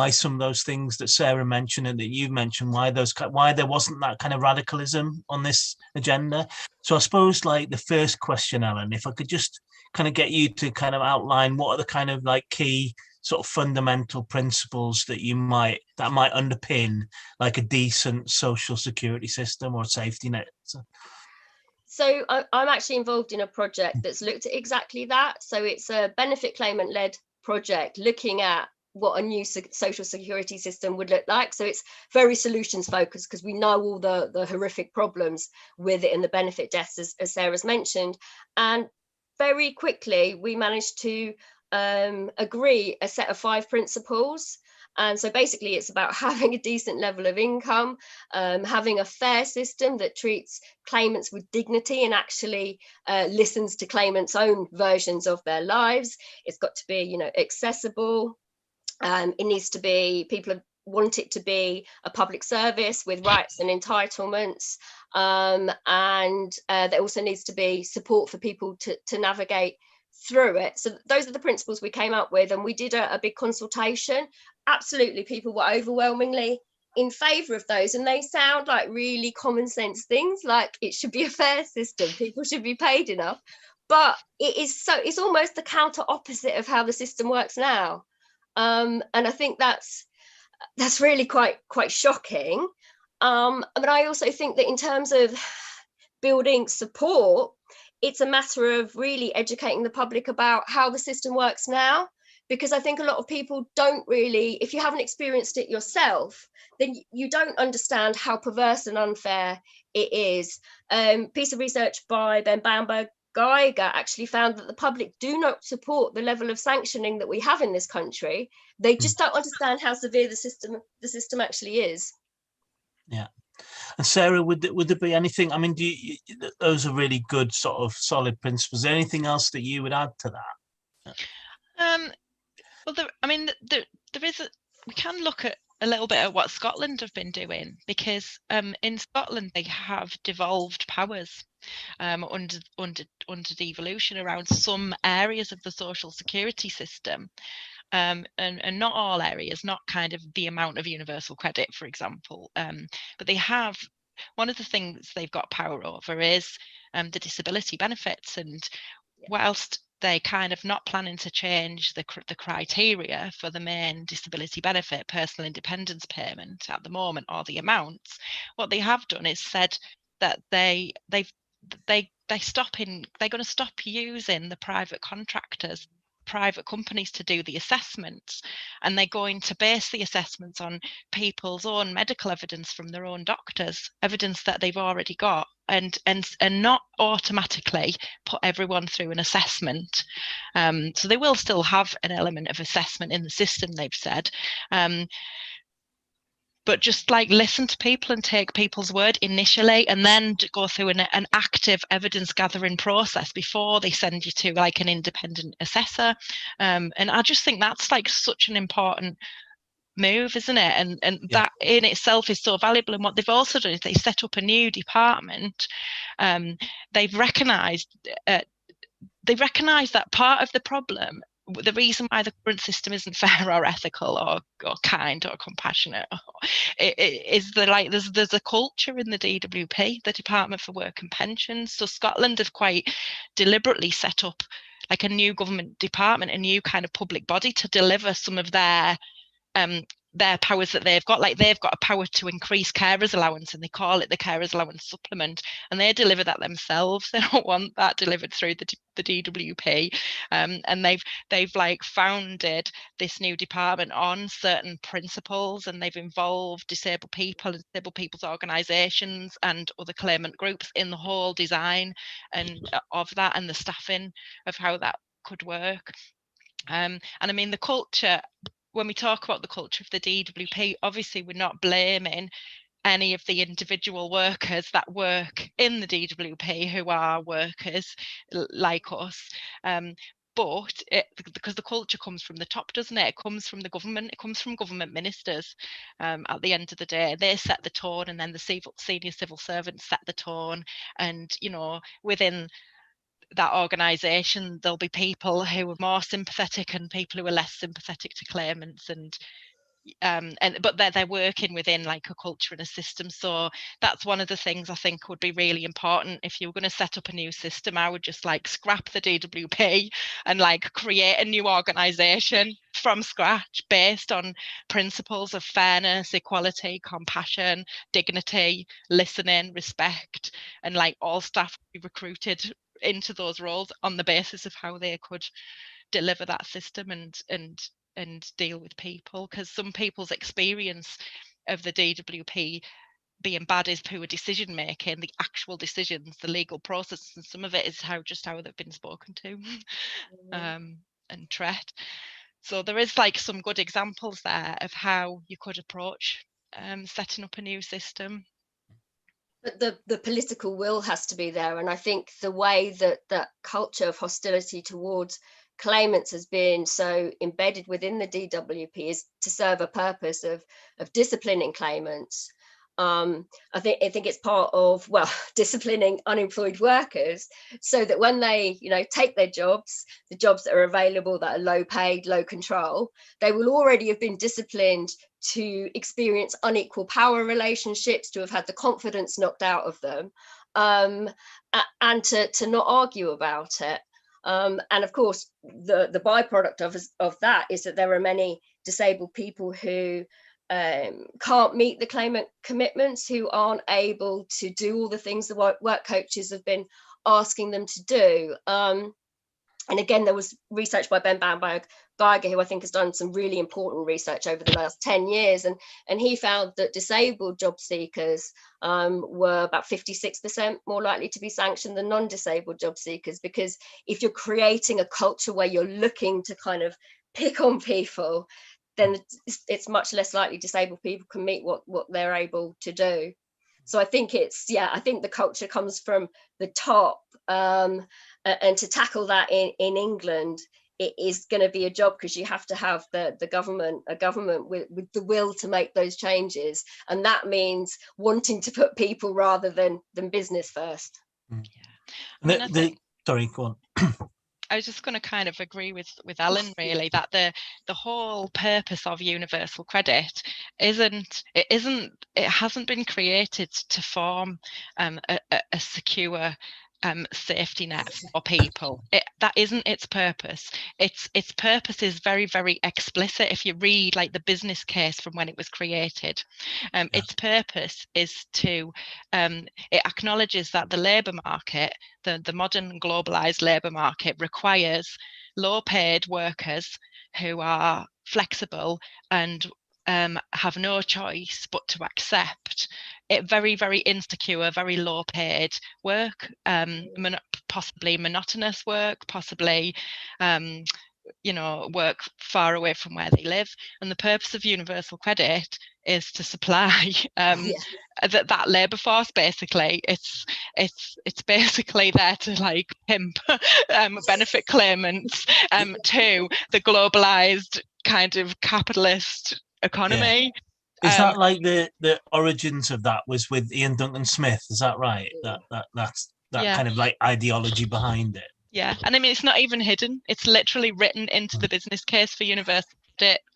some of those things that Sarah mentioned and that you mentioned, why there wasn't that kind of radicalism on this agenda. So I suppose like the first question, Ellen, if I could just kind of get you to kind of outline what are the kind of like key sort of fundamental principles that might underpin like a decent social security system or safety net. So I'm actually involved in a project that's looked at exactly that. So it's a benefit claimant led project looking at what a new social security system would look like. So it's very solutions focused because we know all the horrific problems with it and the benefit deaths, as Sarah's mentioned. And very quickly we managed to agree a set of 5 principles. And so basically it's about having a decent level of income, having a fair system that treats claimants with dignity and actually listens to claimants' own versions of their lives. It's got to be, accessible. It needs to be, people want it to be a public service with rights and entitlements. And there also needs to be support for people to navigate through it. So those are the principles we came up with, and we did a big consultation. Absolutely, people were overwhelmingly in favour of those, and they sound like really common sense things, like it should be a fair system, people should be paid enough, but it's almost the counter opposite of how the system works now. And I think that's that's really quite shocking. But I also think that in terms of building support, it's a matter of really educating the public about how the system works now, because I think a lot of people don't really, if you haven't experienced it yourself, then you don't understand how perverse and unfair it is. Piece of research by Ben Bamberg Geiger actually found that the public do not support the level of sanctioning that we have in this country. They just don't understand how severe the system actually is. Yeah. And Sarah, would there be anything? I mean, those are really good, sort of solid principles. Is there anything else that you would add to that? Well, there is we can look at a little bit at what Scotland have been doing, because in Scotland they have devolved powers under devolution around some areas of the social security system. And not all areas, not kind of the amount of universal credit, for example, but they have, one of the things they've got power over is the disability benefits. And whilst they kind of not planning to change the criteria for the main disability benefit, personal independence payment at the moment, or the amounts, what they have done is said that they're going to stop using the private contractors, private companies to do the assessments, and they're going to base the assessments on people's own medical evidence from their own doctors, evidence that they've already got, and not automatically put everyone through an assessment. So they will still have an element of assessment in the system, they've said, but just like listen to people and take people's word initially, and then go through an active evidence gathering process before they send you to like an independent assessor. And I just think that's like such an important move, isn't it? And Yeah. that in itself is so valuable. And what they've also done is they set up a new department. They've recognised that part of the problem, the reason why the current system isn't fair or ethical or kind or compassionate, is there's a culture in the DWP, the Department for Work and Pensions. So Scotland have quite deliberately set up like a new government department, a new kind of public body to deliver some of their powers that they've got. Like they've got a power to increase carers allowance, and they call it the carers allowance supplement, and they deliver that themselves. They don't want that delivered through the DWP, and they've like founded this new department on certain principles, and they've involved disabled people and disabled people's organisations and other claimant groups in the whole design and of that, and the staffing of how that could work. And I mean, the culture, when we talk about the culture of the DWP, obviously we're not blaming any of the individual workers that work in the DWP who are workers like us. But because the culture comes from the top, doesn't it? It comes from the government. It comes from government ministers. At the end of the day, they set the tone, and then the senior civil servants set the tone. And within that organisation, there'll be people who are more sympathetic and people who are less sympathetic to claimants, but they're working within like a culture and a system. So that's one of the things I think would be really important. If you were going to set up a new system, I would just like scrap the DWP and like create a new organisation from scratch based on principles of fairness, equality, compassion, dignity, listening, respect, and like all staff be recruited into those roles on the basis of how they could deliver that system and deal with people. Because some people's experience of the DWP being bad is poor decision making, the actual decisions, the legal process, and some of it is how they've been spoken to and treated. So there is like some good examples there of how you could approach setting up a new system. But the political will has to be there, and I think the way that culture of hostility towards claimants has been so embedded within the DWP is to serve a purpose of disciplining claimants. I think it's part of, well, disciplining unemployed workers, so that when they take their jobs, the jobs that are available that are low paid, low control, they will already have been disciplined to experience unequal power relationships, to have had the confidence knocked out of them, and to not argue about it. And of course, the byproduct of that is that there are many disabled people who can't meet the claimant commitments, who aren't able to do all the things the work coaches have been asking them to do. And again, there was research by Ben Bamberg-Geiger, who I think has done some really important research over the last 10 years. And he found that disabled job seekers were about 56% more likely to be sanctioned than non-disabled job seekers, because if you're creating a culture where you're looking to kind of pick on people, then it's much less likely disabled people can meet what they're able to do. So I think I think the culture comes from the top, and to tackle that in England, it is going to be a job, because you have to have a government with the will to make those changes, and that means wanting to put people rather than business first. Yeah. Sorry, go on. I was just going to kind of agree with Ellen, really, that the whole purpose of universal credit it hasn't been created to form a secure safety net for people. That isn't its purpose. Its purpose is very, very explicit if you read like the business case from when it was created. Its purpose is to it acknowledges that the labour market, the modern globalized labour market, requires low paid workers who are flexible and have no choice but to accept it very, very insecure, very low paid work, possibly monotonous work, possibly work far away from where they live. And the purpose of universal credit is to supply that labour force. Basically, it's basically there to like pimp benefit claimants to the globalized kind of capitalist economy. Is that like the origins of that was with Ian Duncan Smith? Is that right? That's kind of like ideology behind it. Yeah, and I mean, it's not even hidden. It's literally written into the business case for university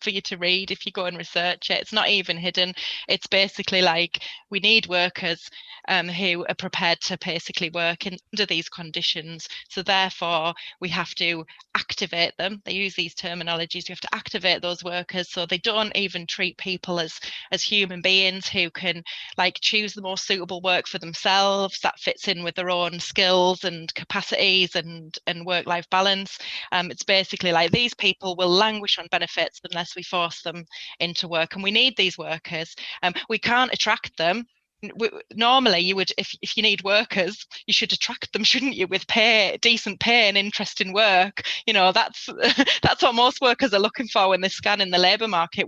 for you to read if you go and research it. It's not even hidden. It's basically like, we need workers who are prepared to basically work under these conditions. So therefore, we have to activate them. They use these terminologies. You have to activate those workers so they don't even treat people as human beings who can like choose the more suitable work for themselves that fits in with their own skills and capacities and work-life balance. It's basically like, these people will languish on benefits unless we force them into work, and we need these workers. We can't attract them. Normally you would, if you need workers, you should attract them, shouldn't you, with decent pay and interest in work. That's what most workers are looking for when they scan in the labour market.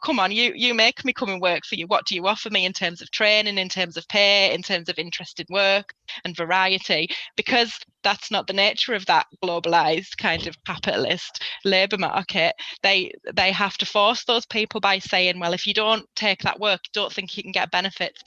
Come on, you make me come and work for you. What do you offer me in terms of training, in terms of pay, in terms of interest in work and variety? Because that's not the nature of that globalized kind of capitalist labour market. They have to force those people by saying, well, if you don't take that work, you don't think you can get benefits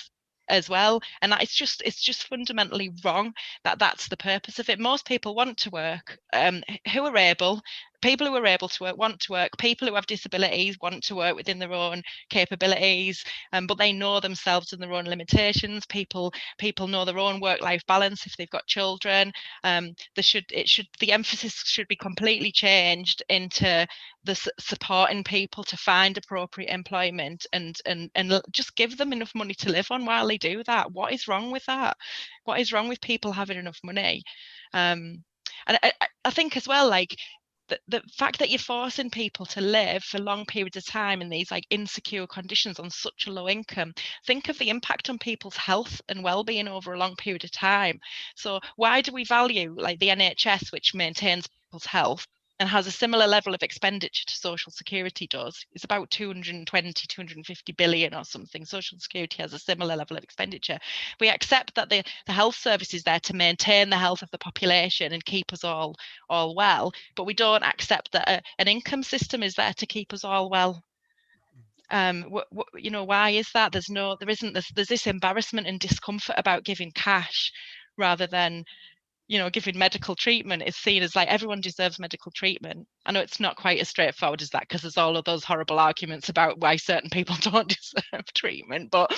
as well. And it's just fundamentally wrong. That's the purpose of it. Most people want to work, who are able. People who are able to work want to work. People who have disabilities want to work within their own capabilities, but they know themselves and their own limitations. People know their own work-life balance if they've got children. The emphasis should be completely changed into the supporting people to find appropriate employment and just give them enough money to live on while they do that. What is wrong with that? What is wrong with people having enough money? And I think as well, like, the fact that you're forcing people to live for long periods of time in these like insecure conditions on such a low income, think of the impact on people's health and well-being over a long period of time. So why do we value like the NHS, which maintains people's health and has a similar level of expenditure to social security does? It's about 250 billion or something. Social security has a similar level of expenditure. We accept that the health service is there to maintain the health of the population and keep us all well, but we don't accept that an income system is there to keep us all well. Why is that? There's this embarrassment and discomfort about giving cash rather than giving medical treatment. Is seen as like, everyone deserves medical treatment. I know it's not quite as straightforward as that, because there's all of those horrible arguments about why certain people don't deserve treatment, but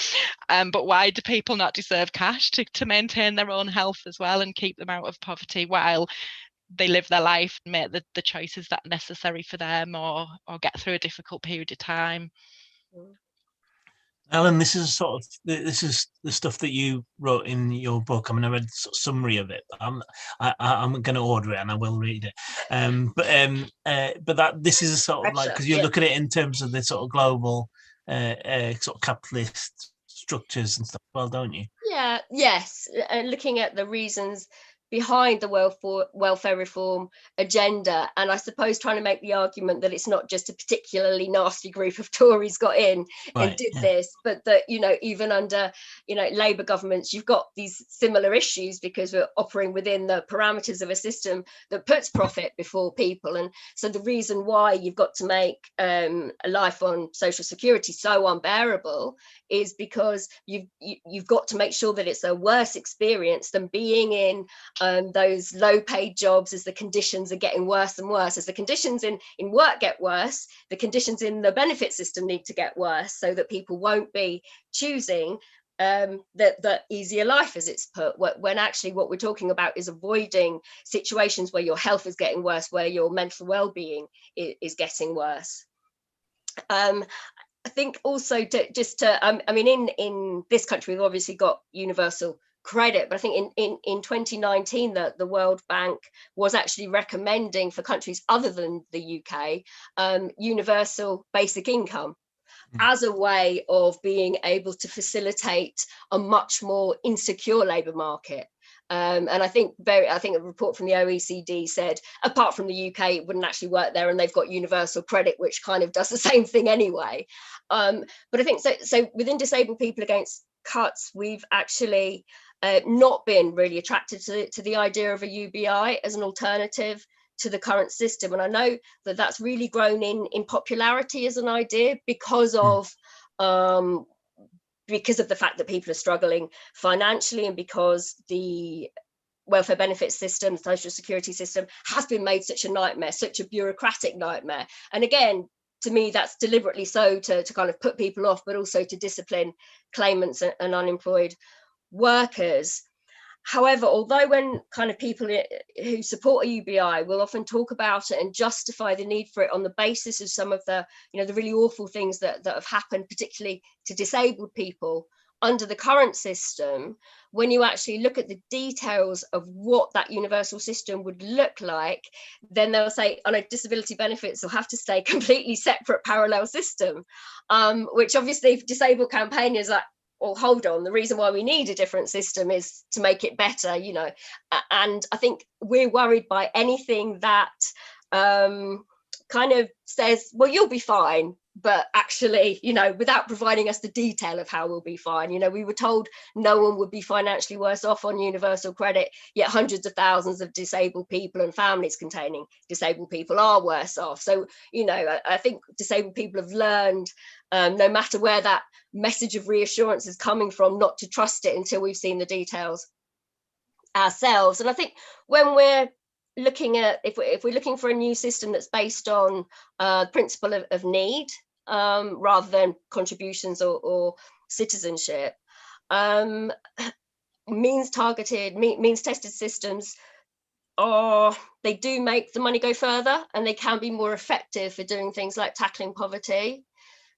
why do people not deserve cash to maintain their own health as well and keep them out of poverty while they live their life and make the choices that are necessary for them, or get through a difficult period of time? Alan, this is this is the stuff that you wrote in your book. I mean, I read a summary of it. I'm going to order it and I will read it. But that this is a sort of like, because you look at it in terms of the sort of global sort of capitalist structures and stuff, well, don't you? Yeah, yes, and looking at the reasons behind the welfare reform agenda, and I suppose trying to make the argument that it's not just a particularly nasty group of Tories got in and did this, but that, you know, even under, you know, Labour governments, you've got these similar issues because we're operating within the parameters of a system that puts profit before people. And so the reason why you've got to make a life on social security so unbearable is because you've got to make sure that it's a worse experience than being in those low-paid jobs as the conditions are getting worse and worse. As the conditions in work get worse, the conditions in the benefit system need to get worse so that people won't be choosing the easier life, as it's put, when actually what we're talking about is avoiding situations where your health is getting worse, where your mental well-being is getting worse. I think also I mean, in this country, we've obviously got universal credit, but I think in 2019 that the World Bank was actually recommending for countries other than the UK universal basic income as a way of being able to facilitate a much more insecure labour market. And I think a report from the OECD said, apart from the UK, it wouldn't actually work there, and they've got universal credit, which kind of does the same thing anyway. But I think so within Disabled People Against Cuts, we've actually not been really attracted to the idea of a UBI as an alternative to the current system. And I know that that's really grown in popularity as an idea because of the fact that people are struggling financially, and because the welfare benefits system, social security system, has been made such a nightmare, such a bureaucratic nightmare. And again, to me, that's deliberately so to kind of put people off, but also to discipline claimants and unemployed workers. However, although when kind of people who support a UBI will often talk about it and justify the need for it on the basis of some of the, you know, the really awful things that have happened, particularly to disabled people under the current system, when you actually look at the details of what that universal system would look like, then they'll say, oh no, disability benefits will have to stay completely separate parallel system, which obviously disabled campaigners are, well, hold on, the reason why we need a different system is to make it better, you know. And I think we're worried by anything that kind of says, well, you'll be fine, but actually, you know, without providing us the detail of how we'll be fine. You know, we were told no one would be financially worse off on universal credit, yet hundreds of thousands of disabled people and families containing disabled people are worse off. So, you know, I think disabled people have learned, no matter where that message of reassurance is coming from, not to trust it until we've seen the details ourselves. And I think when we're looking at, if we're looking for a new system that's based on principle of need rather than contributions or citizenship, means tested systems they do make the money go further, and they can be more effective for doing things like tackling poverty.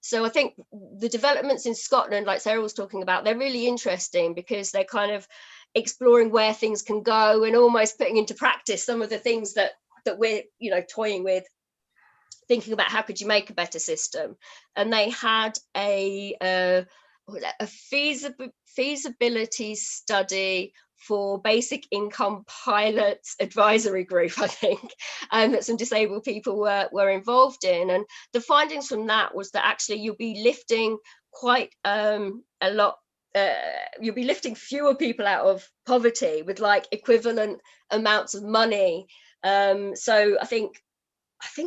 So I think the developments in Scotland, like Sarah was talking about, they're really interesting because they're kind of exploring where things can go and almost putting into practice some of the things that we're, you know, toying with, thinking about how could you make a better system. And they had a feasibility study for basic income pilots advisory group, I think, that some disabled people were involved in. And the findings from that was that actually you'll be lifting quite a lot, you'll be lifting fewer people out of poverty with like equivalent amounts of money. So I think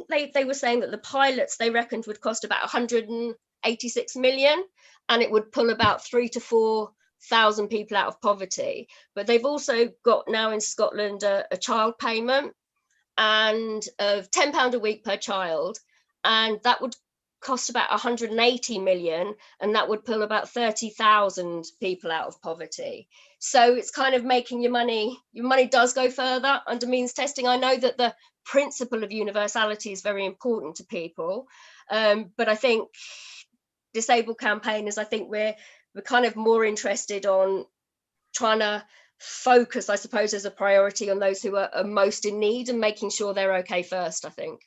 they were saying that the pilots they reckoned would cost about 186 million, and it would pull about 3,000 to 4,000 people out of poverty. But they've also got now in Scotland a child payment and of £10 a week per child, and that would cost about 180 million, and that would pull about 30,000 people out of poverty. So it's kind of making your money does go further under means testing. I know that the principle of universality is very important to people, but I think disabled campaigners, I think we're kind of more interested on trying to focus, I suppose, as a priority on those who are most in need and making sure they're okay first, I think.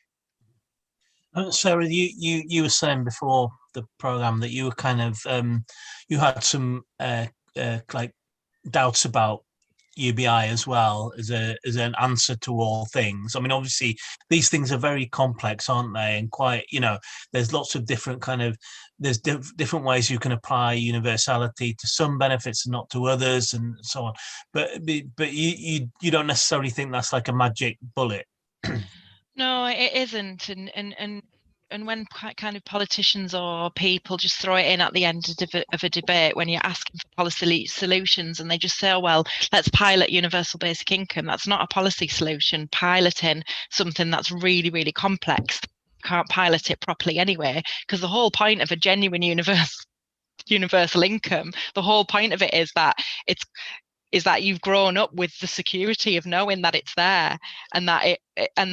Sarah, you were saying before the program that you were kind of you had some like doubts about UBI as well as an answer to all things. I mean, obviously these things are very complex, aren't they? And quite, there's lots of different there's different ways you can apply universality to some benefits and not to others, and so on. But you don't necessarily think that's like a magic bullet. No, it isn't, and when kind of politicians or people just throw it in at the end of a debate when you're asking for policy solutions, and they just say, oh, well, let's pilot universal basic income. That's not a policy solution. Piloting something that's really, really complex, you can't pilot it properly anyway, because the whole point of a genuine universal income, the whole point of it is that you've grown up with the security of knowing that it's there, and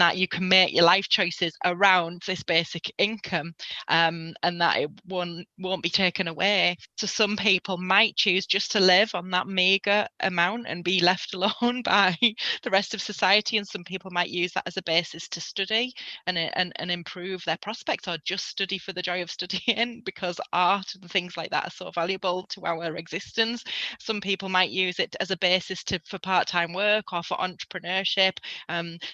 that you can make your life choices around this basic income, and that it won't be taken away. So some people might choose just to live on that meager amount and be left alone by the rest of society, and some people might use that as a basis to study and improve their prospects, or just study for the joy of studying, because art and things like that are so valuable to our existence. Some people might use it as a basis for part-time work or for entrepreneurship.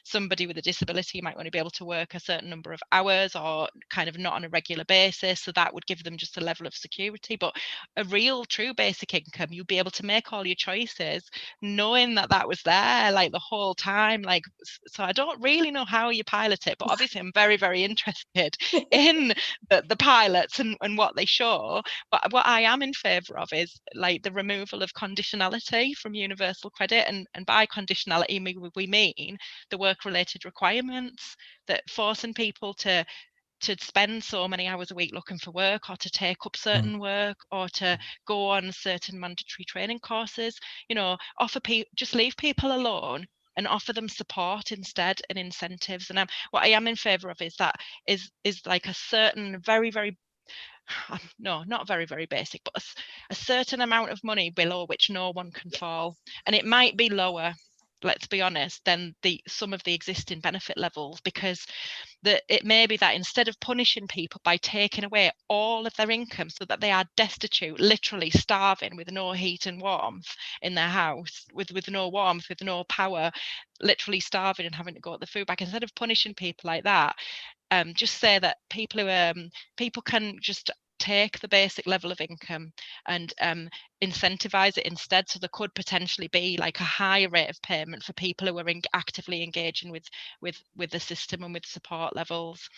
Somebody with a disability might want to be able to work a certain number of hours, or kind of not on a regular basis, so that would give them just a level of security. But a real true basic income, you'd be able to make all your choices knowing that that was there like the whole time. Like, so I don't really know how you pilot it, but obviously I'm very, very interested in the pilots and what they show. But what I am in favour of is like the removal of conditionality from universal credit, and by conditionality we mean the work-related requirements, that forcing people to spend so many hours a week looking for work, or to take up certain work, or to go on certain mandatory training courses. Just leave people alone and offer them support instead, and incentives. And what I am in favour of is like a certain very, very no, not very, very basic, but a certain amount of money below which no one can fall. And it might be lower, let's be honest, than some of the existing benefit levels, because it may be that instead of punishing people by taking away all of their income so that they are destitute, literally starving, with no heat and warmth in their house, with no warmth, with no power, literally starving and having to go at the food bank, instead of punishing people like that, just say that people can just take the basic level of income and incentivize it instead. So there could potentially be like a higher rate of payment for people who are actively engaging with the system and with support levels,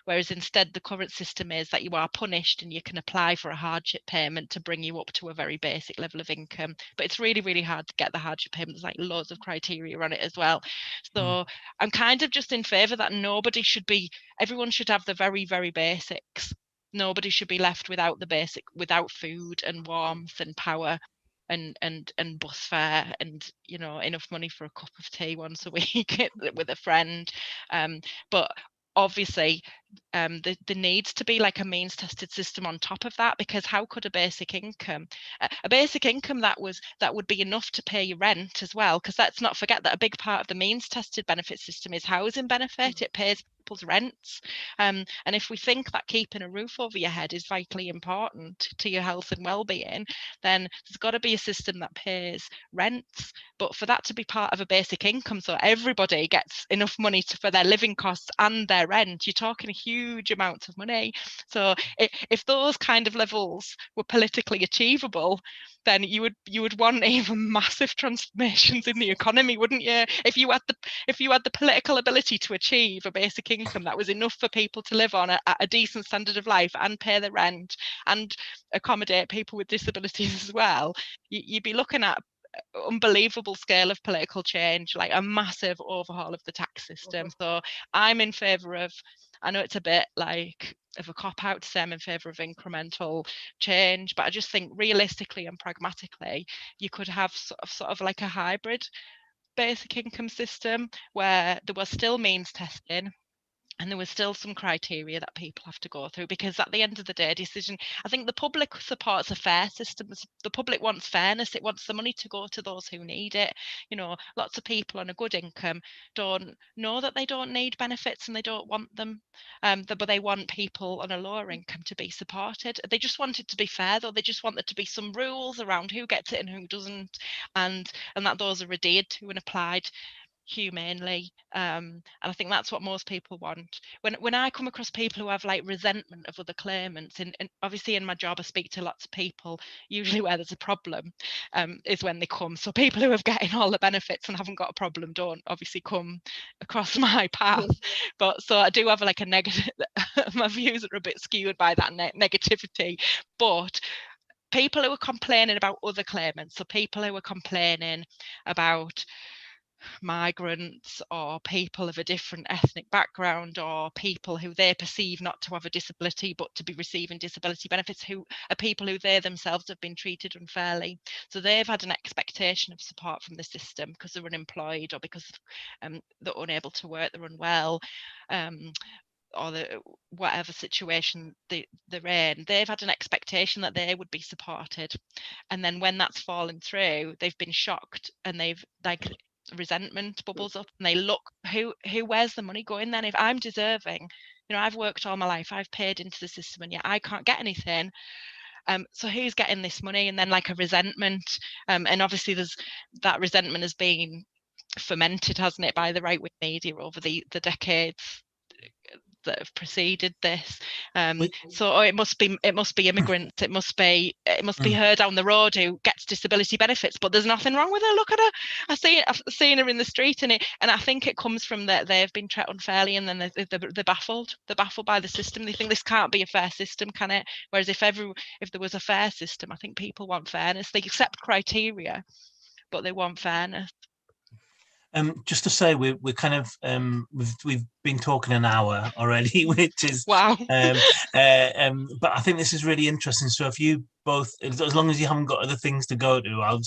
whereas instead the current system is that you are punished and you can apply for a hardship payment to bring you up to a very basic level of income, but it's really, really hard to get the hardship payment. There's like loads of criteria on it as well. So I'm kind of just in favor that everyone should have the very, very basics. Nobody should be left without without food and warmth and power and bus fare and enough money for a cup of tea once a week with a friend. But obviously there needs to be like a means tested system on top of that, because how could a basic income that would be enough to pay your rent as well, because let's not forget that a big part of the means tested benefit system is housing benefit. It pays people's rents, and if we think that keeping a roof over your head is vitally important to your health and well-being, then there's got to be a system that pays rents. But for that to be part of a basic income, so everybody gets enough money for their living costs and their rent, you're talking a huge amounts of money. So if those kind of levels were politically achievable, then you would want even massive transformations in the economy, wouldn't you? If you had the political ability to achieve a basic income that was enough for people to live on at a decent standard of life and pay the rent and accommodate people with disabilities as well, you'd be looking at unbelievable scale of political change, like a massive overhaul of the tax system. So I'm in favour of, I know it's a bit like of a cop-out to say I'm in favour of incremental change, but I just think realistically and pragmatically you could have sort of like a hybrid basic income system where there was still means testing, And there was still some criteria that people have to go through, because at the end of the day, I think the public supports a fair system. The public wants fairness. It wants the money to go to those who need it. Lots of people on a good income don't know that they don't need benefits and they don't want them. But they want people on a lower income to be supported. They just want it to be fair, though. They just want there to be some rules around who gets it and who doesn't, and that those are adhered to and applied humanely, and I think that's what most people want. When I come across people who have like resentment of other claimants, and obviously in my job I speak to lots of people, usually where there's a problem is when they come. So people who are getting all the benefits and haven't got a problem don't obviously come across my path. But so I do have like a negative my views are a bit skewed by that negativity. But people who are complaining about other claimants, so people who are complaining about migrants or people of a different ethnic background, or people who they perceive not to have a disability but to be receiving disability benefits, who are people who they themselves have been treated unfairly. So they've had an expectation of support from the system because they're unemployed, or because they're unable to work, they're unwell, or whatever situation they're in. They've had an expectation that they would be supported, and then when that's fallen through, they've been shocked, and they've like resentment bubbles up, and they look, who where's the money going then? If I'm deserving, I've worked all my life, I've paid into the system, and yet I can't get anything. So who's getting this money? And then like a resentment, and obviously there's that resentment has been fermented, hasn't it, by the right-wing media over the decades that have preceded this. So it must be immigrants, it must be her down the road who gets disability benefits, but there's nothing wrong with her. Look at her, I've seen her in the street, and I think it comes from that they've been treated unfairly, and then they're baffled by the system. They think this can't be a fair system, can it? Whereas if there was a fair system, I think people want fairness. They accept criteria, but they want fairness. Just to say, we're kind of we've been talking an hour already, which is wow. But I think this is really interesting. So if you both, as long as you haven't got other things to go to, I'll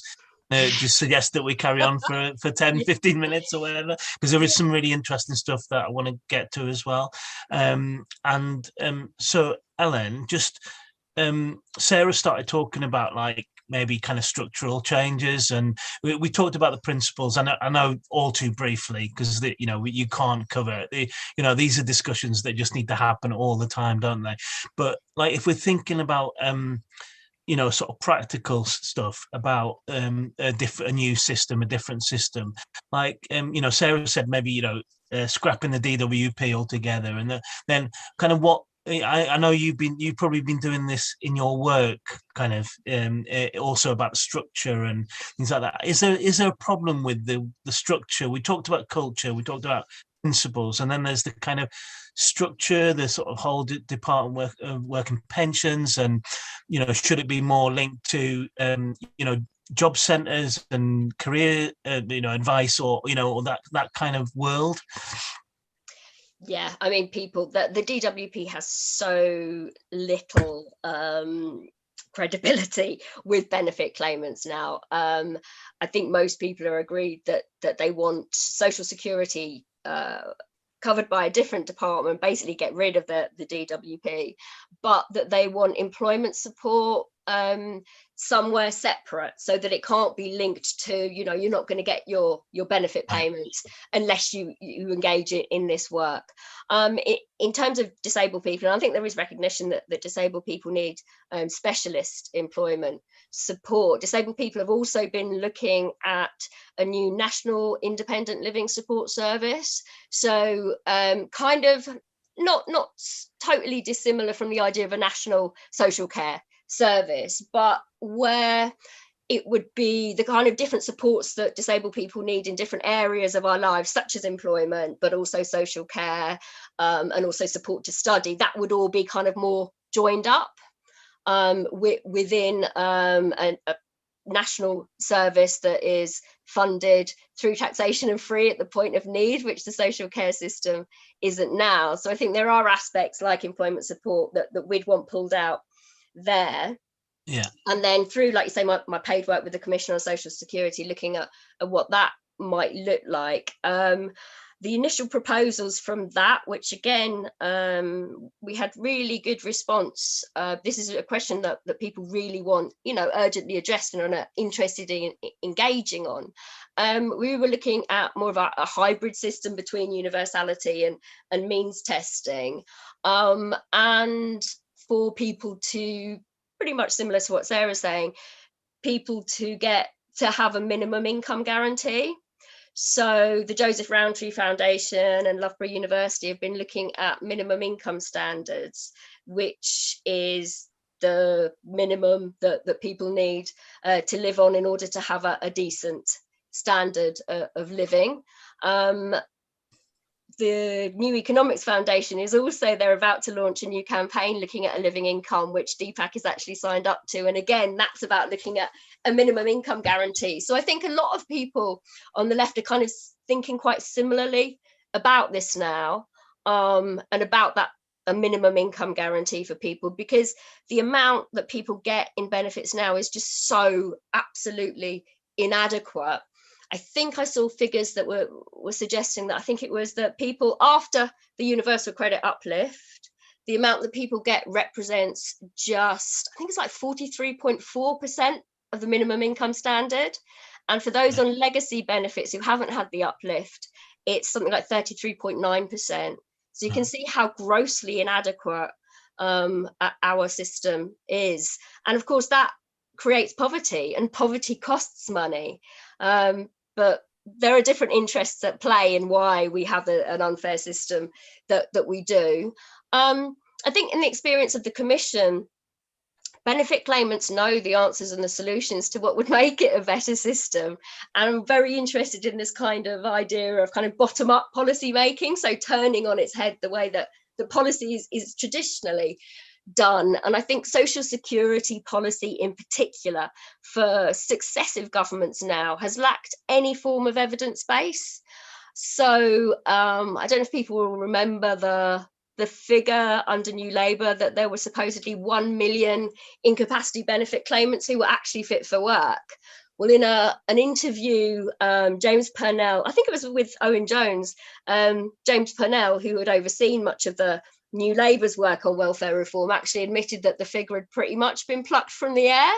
just suggest that we carry on for 10, 15 minutes or whatever, because there is some really interesting stuff that I want to get to as well. So Ellen, just Sarah started talking about like maybe kind of structural changes, and we talked about the principles. I know all too briefly, because you can't cover it. These are discussions that just need to happen all the time, don't they? But like if we're thinking about sort of practical stuff about a new system, a different system, like Sarah said, maybe scrapping the DWP altogether, and then kind of what. I know you've probably been doing this in your work, kind of also about structure and things like that. Is there a problem with the structure? We talked about culture, we talked about principles, and then there's the kind of structure, the sort of whole department work and pensions, and should it be more linked to job centres and career advice, or that kind of world? Yeah, I mean, the DWP has so little credibility with benefit claimants now. I think most people are agreed that they want social security covered by a different department, basically get rid of the DWP, but that they want employment support somewhere separate, so that it can't be linked to, you're not going to get your benefit payments unless you engage in this work. In terms of disabled people, and I think there is recognition that disabled people need specialist employment support. Disabled people have also been looking at a new national independent living support service, so kind of not totally dissimilar from the idea of a national social care service, but where it would be the kind of different supports that disabled people need in different areas of our lives, such as employment, but also social care, and also support to study. That would all be kind of more joined up within a national service that is funded through taxation and free at the point of need, which the social care system isn't now. So I think there are aspects like employment support that we'd want pulled out there. Yeah. And then through, like you say, my paid work with the Commission on Social Security, looking at what that might look like. the initial proposals from that, which again, we had really good response. This is a question that people really want, urgently addressed and are interested in engaging on. We were looking at more of a hybrid system between universality and means testing, and for people to, pretty much similar to what Sarah's saying, people to have a minimum income guarantee. So the Joseph Rowntree Foundation and Loughborough University have been looking at minimum income standards, which is the minimum that people need to live on in order to have a decent standard of living. The New Economics Foundation is also, they're about to launch a new campaign looking at a living income, which Deepak is actually signed up to. And again, that's about looking at a minimum income guarantee. So I think a lot of people on the left are kind of thinking quite similarly about this now, and about that, a minimum income guarantee for people, because the amount that people get in benefits now is just so absolutely inadequate. I think I saw figures that were suggesting that, I think it was that people after the universal credit uplift, the amount that people get represents just, I think it's like 43.4% of the minimum income standard. And for those on legacy benefits who haven't had the uplift, it's something like 33.9%. So you can see how grossly inadequate our system is. And of course, that creates poverty, and poverty costs money. But there are different interests at play in why we have an unfair system that we do. I think in the experience of the Commission, benefit claimants know the answers and the solutions to what would make it a better system. And I'm very interested in this kind of idea of kind of bottom-up policy making, so turning on its head the way that the policy is traditionally done. And I think social security policy in particular for successive governments now has lacked any form of evidence base. So I don't know if people will remember the figure under New Labour that there were supposedly 1 million incapacity benefit claimants who were actually fit for work. Well, in an interview, James Purnell, I think it was with Owen Jones, James Purnell, who had overseen much of the New Labour's work on welfare reform, actually admitted that the figure had pretty much been plucked from the air.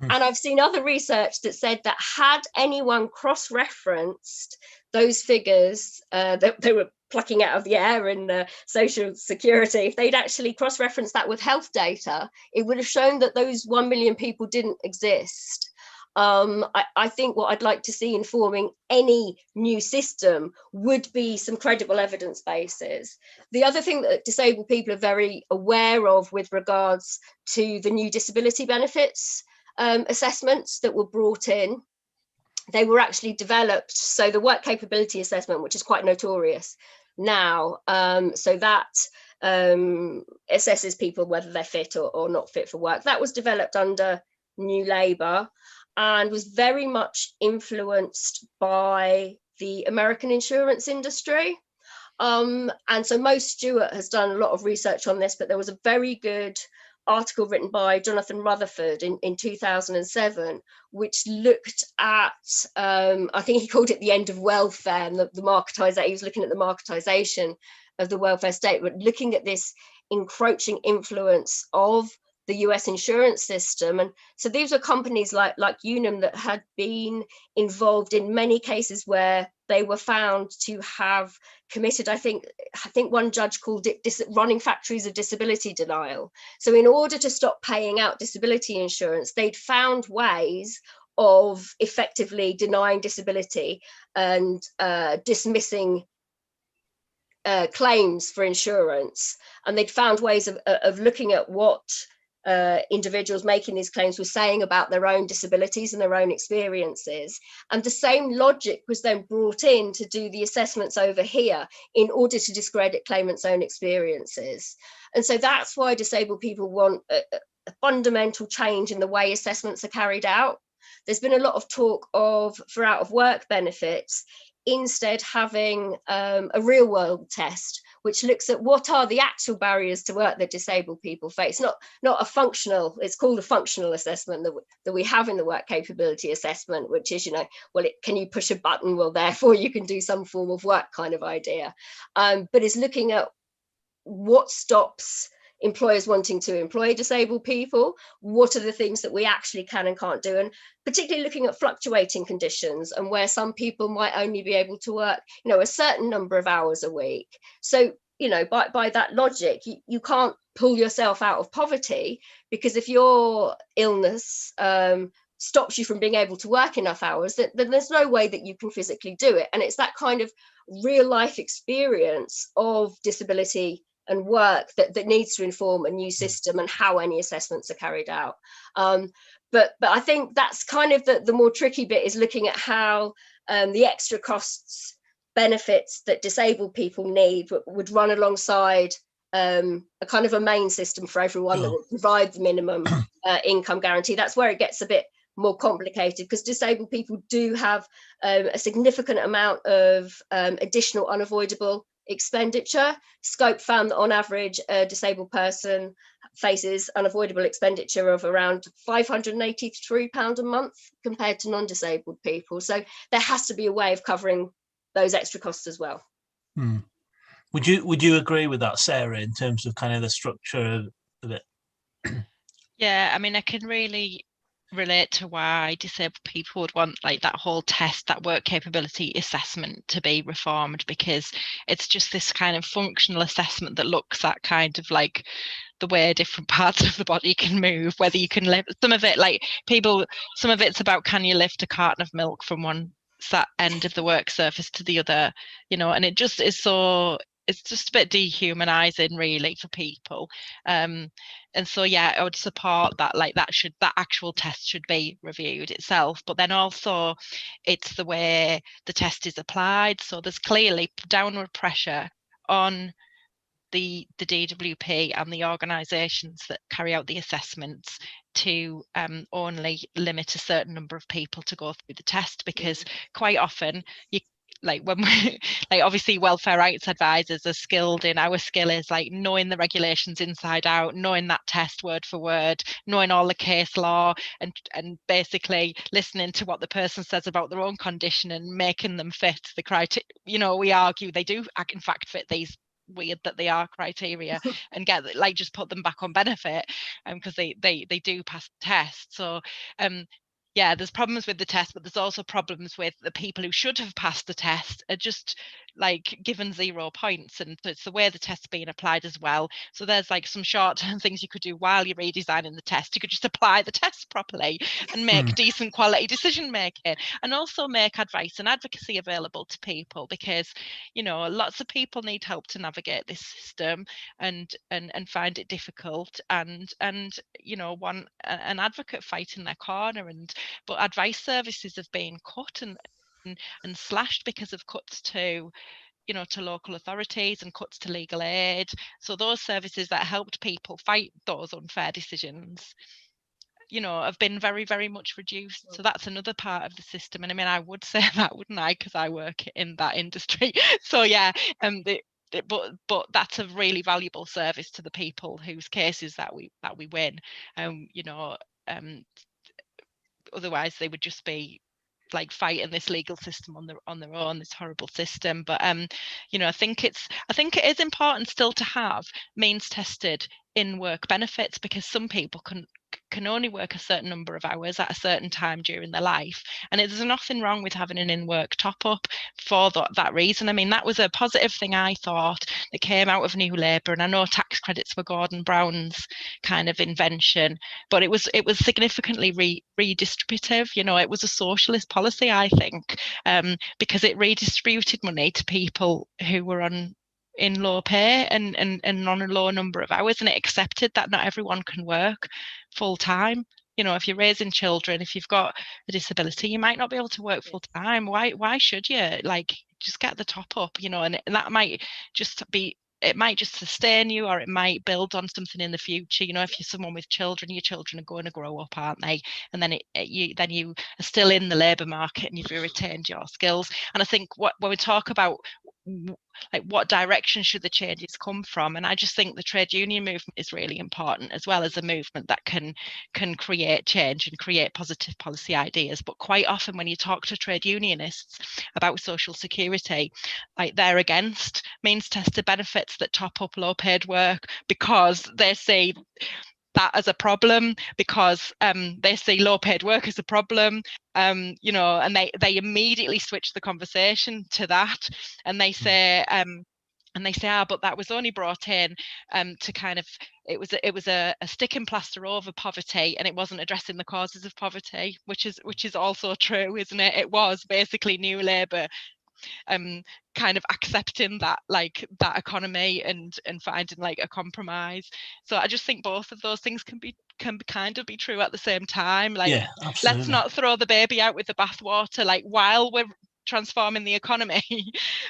And I've seen other research that said that had anyone cross-referenced those figures that they were plucking out of the air in social security, if they'd actually cross-referenced that with health data, it would have shown that those 1 million people didn't exist. I think what I'd like to see informing any new system would be some credible evidence bases. The other thing that disabled people are very aware of with regards to the new disability benefits assessments that were brought in, they were actually developed. So the work capability assessment, which is quite notorious now, so that assesses people whether they're fit or not fit for work, that was developed under New Labour and was very much influenced by the American insurance industry. And so Mo Stewart has done a lot of research on this, but there was a very good article written by Jonathan Rutherford in 2007, which looked at, I think he called it the end of welfare and the marketisation. He was looking at the marketisation of the welfare state, but looking at this encroaching influence of the US insurance system. And so these were companies like Unum that had been involved in many cases where they were found to have committed, I think one judge called it running factories of disability denial. So in order to stop paying out disability insurance, they'd found ways of effectively denying disability and dismissing claims for insurance. And they'd found ways of looking at what individuals making these claims were saying about their own disabilities and their own experiences. And the same logic was then brought in to do the assessments over here in order to discredit claimants' own experiences. And so that's why disabled people want a fundamental change in the way assessments are carried out. There's been a lot of talk of, for out of work benefits, instead having a real world test which looks at what are the actual barriers to work that disabled people face. Not a functional, it's called a functional assessment that we have in the work capability assessment, which is, can you push a button? Well, therefore you can do some form of work kind of idea. But it's looking at what stops employers wanting to employ disabled people, what are the things that we actually can and can't do, and particularly looking at fluctuating conditions and where some people might only be able to work a certain number of hours a week. So by that logic, you can't pull yourself out of poverty, because if your illness stops you from being able to work enough hours, then there's no way that you can physically do it. And it's that kind of real life experience of disability and work that needs to inform a new system and how any assessments are carried out. But I think that's kind of the more tricky bit, is looking at how the extra costs, benefits that disabled people need would run alongside a kind of a main system for everyone that would provide the minimum income guarantee. That's where it gets a bit more complicated, because disabled people do have a significant amount of additional unavoidable expenditure. Scope found that on average a disabled person faces unavoidable expenditure of around £583 a month compared to non-disabled people. So there has to be a way of covering those extra costs as well. Would you agree with that, Sarah, in terms of kind of the structure of it? Yeah, I mean, I can really relate to why disabled people would want like that whole test, that work capability assessment, to be reformed, because it's just this kind of functional assessment that looks at kind of like the way different parts of the body can move, whether you can lift some of it, like some of it's about, can you lift a carton of milk from one end of the work surface to the other, and it just is so, it's just a bit dehumanizing really for people. And so I would support that, like that actual test should be reviewed itself, but then also it's the way the test is applied. So there's clearly downward pressure on the DWP and the organisations that carry out the assessments to only limit a certain number of people to go through the test, because quite often when we obviously welfare rights advisors are skilled in, our skill is like knowing the regulations inside out, knowing that test word for word, knowing all the case law, and basically listening to what the person says about their own condition and making them fit the criteria. We argue they do in fact fit these weird that they are criteria, and get just put them back on benefit because they do pass the test. So there's problems with the test, but there's also problems with the people who should have passed the test are just given 0 points, and so it's the way the test's being applied as well. So there's some short-term things you could do while you're redesigning the test. You could just apply the test properly and make decent quality decision making, and also make advice and advocacy available to people, because lots of people need help to navigate this system and find it difficult, and want an advocate fighting their corner, but advice services have been cut and slashed because of cuts to local authorities and cuts to legal aid. So those services that helped people fight those unfair decisions have been very, very much reduced. So that's another part of the system. And I mean, I would say that, wouldn't I, because I work in that industry. So but that's a really valuable service to the people whose cases that we win. Otherwise they would just be fighting this legal system on their own, this horrible system. But I think it is important still to have means tested in work benefits, because some people can only work a certain number of hours at a certain time during their life, and there's nothing wrong with having an in-work top-up for that reason. I mean, that was a positive thing I thought that came out of New Labour, and I know tax credits were Gordon Brown's kind of invention, but it was significantly redistributive. It was a socialist policy, I think, because it redistributed money to people who were in low pay and on a low number of hours, and it accepted that not everyone can work full time. If you're raising children, if you've got a disability, you might not be able to work full time. Why should you? Just get the top up, and that might just be, it might just sustain you, or it might build on something in the future. If you're someone with children, your children are going to grow up, aren't they? And then you are still in the labour market and you've retained your skills. And I think when we talk about like what direction should the changes come from. And I just think the trade union movement is really important, as well as a movement that can create change and create positive policy ideas. But quite often when you talk to trade unionists about social security, like they're against means tested benefits that top up low paid work, because they see that as a problem, because they see low paid work as a problem, and they immediately switch the conversation to that, and they say but that was only brought in to kind of, it was a stick and plaster over poverty, and it wasn't addressing the causes of poverty, which is also true, isn't it? It was basically New Labour kind of accepting that economy and finding like a compromise. So I just think both of those things can kind of be true at the same time. Like, yeah, absolutely. let's not throw the baby out with the bathwater. Like, while we're transforming the economy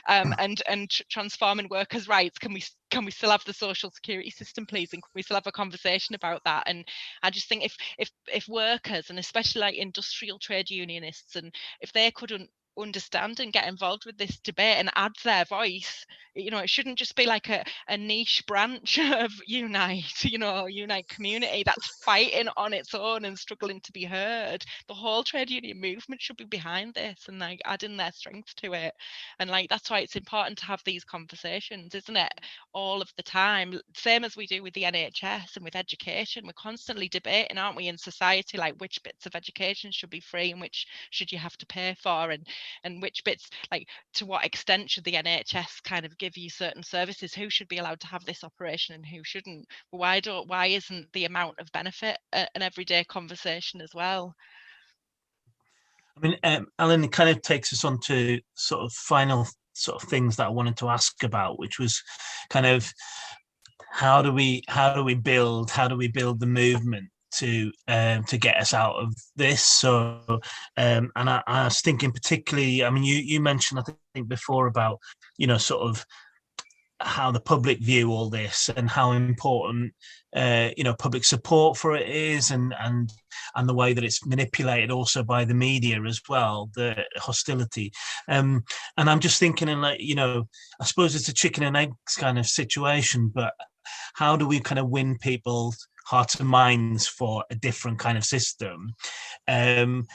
and transforming workers' rights, can we still have the social security system, please? And can we still have a conversation about that? And I just think if workers, and especially like industrial trade unionists, and if they couldn't understand and get involved with this debate and add their voice, it shouldn't just be like a niche branch of Unite community that's fighting on its own and struggling to be heard. The whole trade union movement should be behind this and like adding their strength to it. And like, that's why it's important to have these conversations, isn't it, all of the time? Same as we do with the NHS and with education. We're constantly debating, aren't we, in society, like which bits of education should be free and which should you have to pay for, and which bits, like to what extent should the NHS kind of give you certain services, who should be allowed to have this operation and who shouldn't. Why isn't the amount of benefit an everyday conversation as well? I mean, Alan, it kind of takes us on to sort of final sort of things that I wanted to ask about, which was kind of how do we build the movement to get us out of this. So and I was thinking particularly, I mean, you mentioned, I think before, about sort of how the public view all this and how important public support for it is, and the way that it's manipulated also by the media as well, the hostility. And I'm just thinking, and like, I suppose it's a chicken and eggs kind of situation, but how do we kind of win people's hearts and minds for a different kind of system? And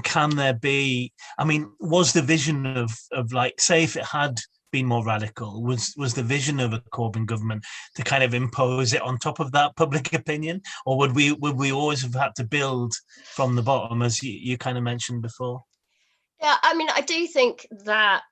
can there be, I mean, was the vision of like, say if it had been more radical, was the vision of a Corbyn government to kind of impose it on top of that public opinion, or would we always have had to build from the bottom, as you kind of mentioned before? Yeah, I mean, I do think that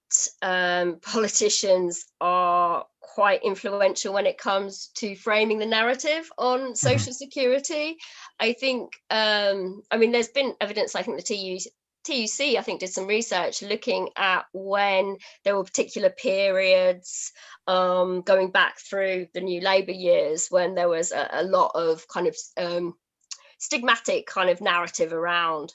politicians are quite influential when it comes to framing the narrative on social security. I think, I mean, there's been evidence, I think the TUC, I think, did some research looking at when there were particular periods going back through the New Labour years when there was a lot of kind of stigmatic kind of narrative around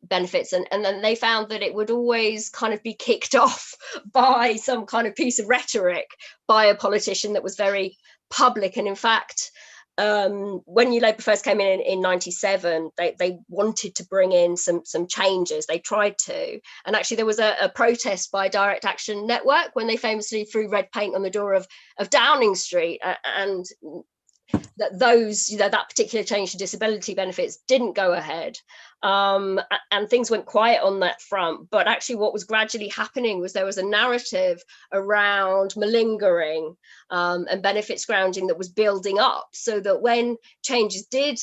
benefits, and then they found that it would always kind of be kicked off by some kind of piece of rhetoric by a politician that was very public. And in fact, when New Labour first came in 97, they wanted to bring in some changes. They tried to, and actually there was a protest by Direct Action Network when they famously threw red paint on the door of Downing Street, and that that particular change to disability benefits didn't go ahead, and things went quiet on that front. But actually what was gradually happening was there was a narrative around malingering and benefits grounding that was building up, so that when changes did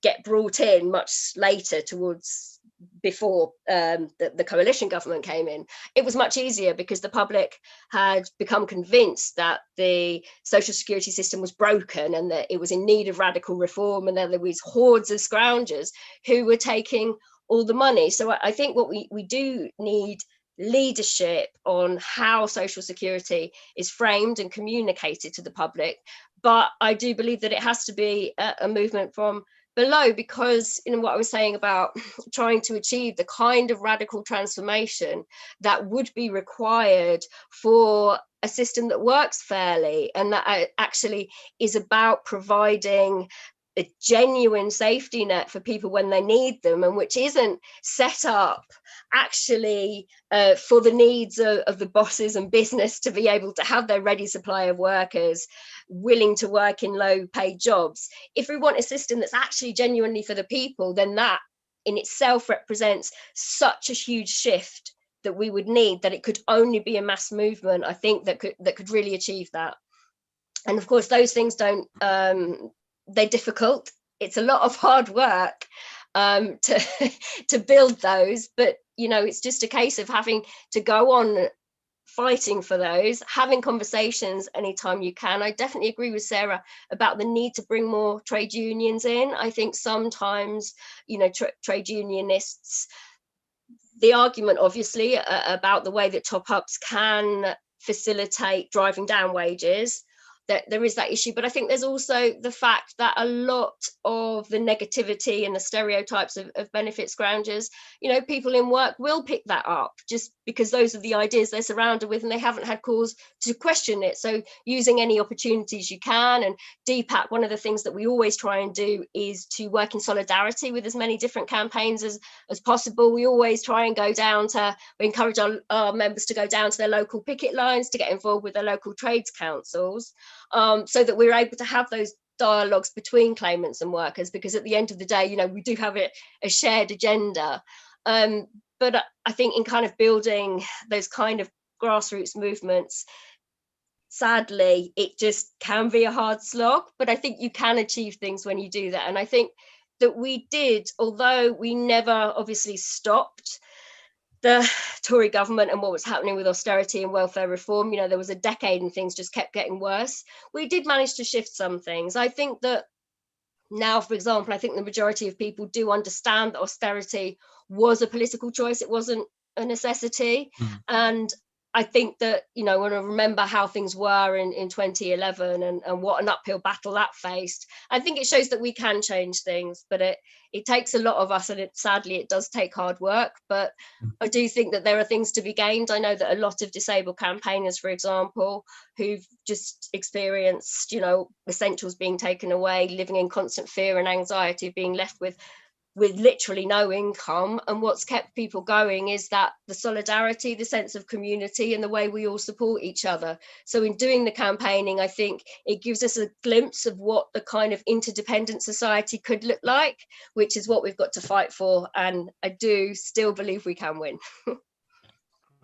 get brought in much later, towards before the coalition government came in, it was much easier because the public had become convinced that the social security system was broken and that it was in need of radical reform, and that there was hordes of scroungers who were taking all the money. So I think what we do need leadership on how social security is framed and communicated to the public. But I do believe that it has to be a movement from below, because what I was saying about trying to achieve the kind of radical transformation that would be required for a system that works fairly and that actually is about providing a genuine safety net for people when they need them, and which isn't set up actually for the needs of the bosses and business to be able to have their ready supply of workers willing to work in low paid jobs. If we want a system that's actually genuinely for the people, then that in itself represents such a huge shift that we would need, that it could only be a mass movement, I think, that could really achieve that. And of course those things don't they're difficult. It's a lot of hard work to build those, but it's just a case of having to go on fighting for those, having conversations anytime you can. I definitely agree with Sarah about the need to bring more trade unions in. I think sometimes trade unionists, the argument obviously about the way that top-ups can facilitate driving down wages, that there is that issue. But I think there's also the fact that a lot of the negativity and the stereotypes of benefit scroungers, people in work will pick that up just because those are the ideas they're surrounded with and they haven't had cause to question it. So using any opportunities you can. And DPAC, one of the things that we always try and do is to work in solidarity with as many different campaigns as possible. We always try and we encourage our members to go down to their local picket lines, to get involved with their local trades councils, so that we're able to have those dialogues between claimants and workers, because at the end of the day, we do have a shared agenda. But I think in kind of building those kind of grassroots movements, sadly, it just can be a hard slog, but I think you can achieve things when you do that. And I think that we did, although we never obviously stopped the Tory government and what was happening with austerity and welfare reform, there was a decade and things just kept getting worse. We did manage to shift some things. I think that now, for example, I think the majority of people do understand that austerity was a political choice. It wasn't a necessity. And I think that, when I remember how things were in 2011 and what an uphill battle that faced, I think it shows that we can change things, but it takes a lot of us, and sadly it does take hard work, but I do think that there are things to be gained. I know that a lot of disabled campaigners, for example, who've just experienced, essentials being taken away, living in constant fear and anxiety of being left with literally no income, and what's kept people going is that the solidarity, the sense of community, and the way we all support each other. So in doing the campaigning, I think it gives us a glimpse of what the kind of interdependent society could look like, which is what we've got to fight for, and I do still believe we can win.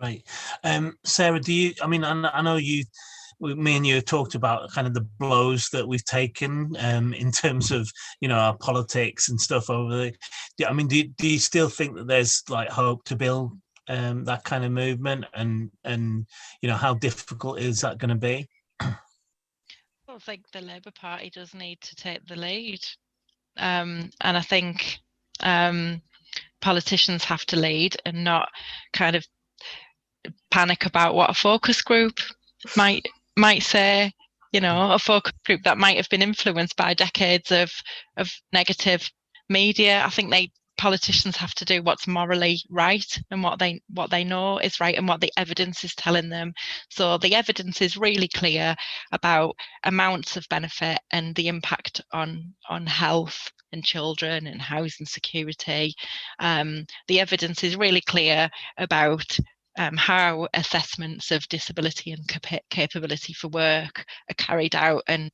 Right. Sarah, I know me and you have talked about kind of the blows that we've taken in terms of our politics and stuff over the. Do you still think that there's like hope to build that kind of movement, and how difficult is that going to be? I think the Labour Party does need to take the lead, and I think politicians have to lead and not kind of panic about what a focus group might say, a focus group that might have been influenced by decades of negative media. I think politicians have to do what's morally right and what they know is right and what the evidence is telling them. So the evidence is really clear about amounts of benefit and the impact on health and children and housing security. The evidence is really clear about how assessments of disability and capability for work are carried out, and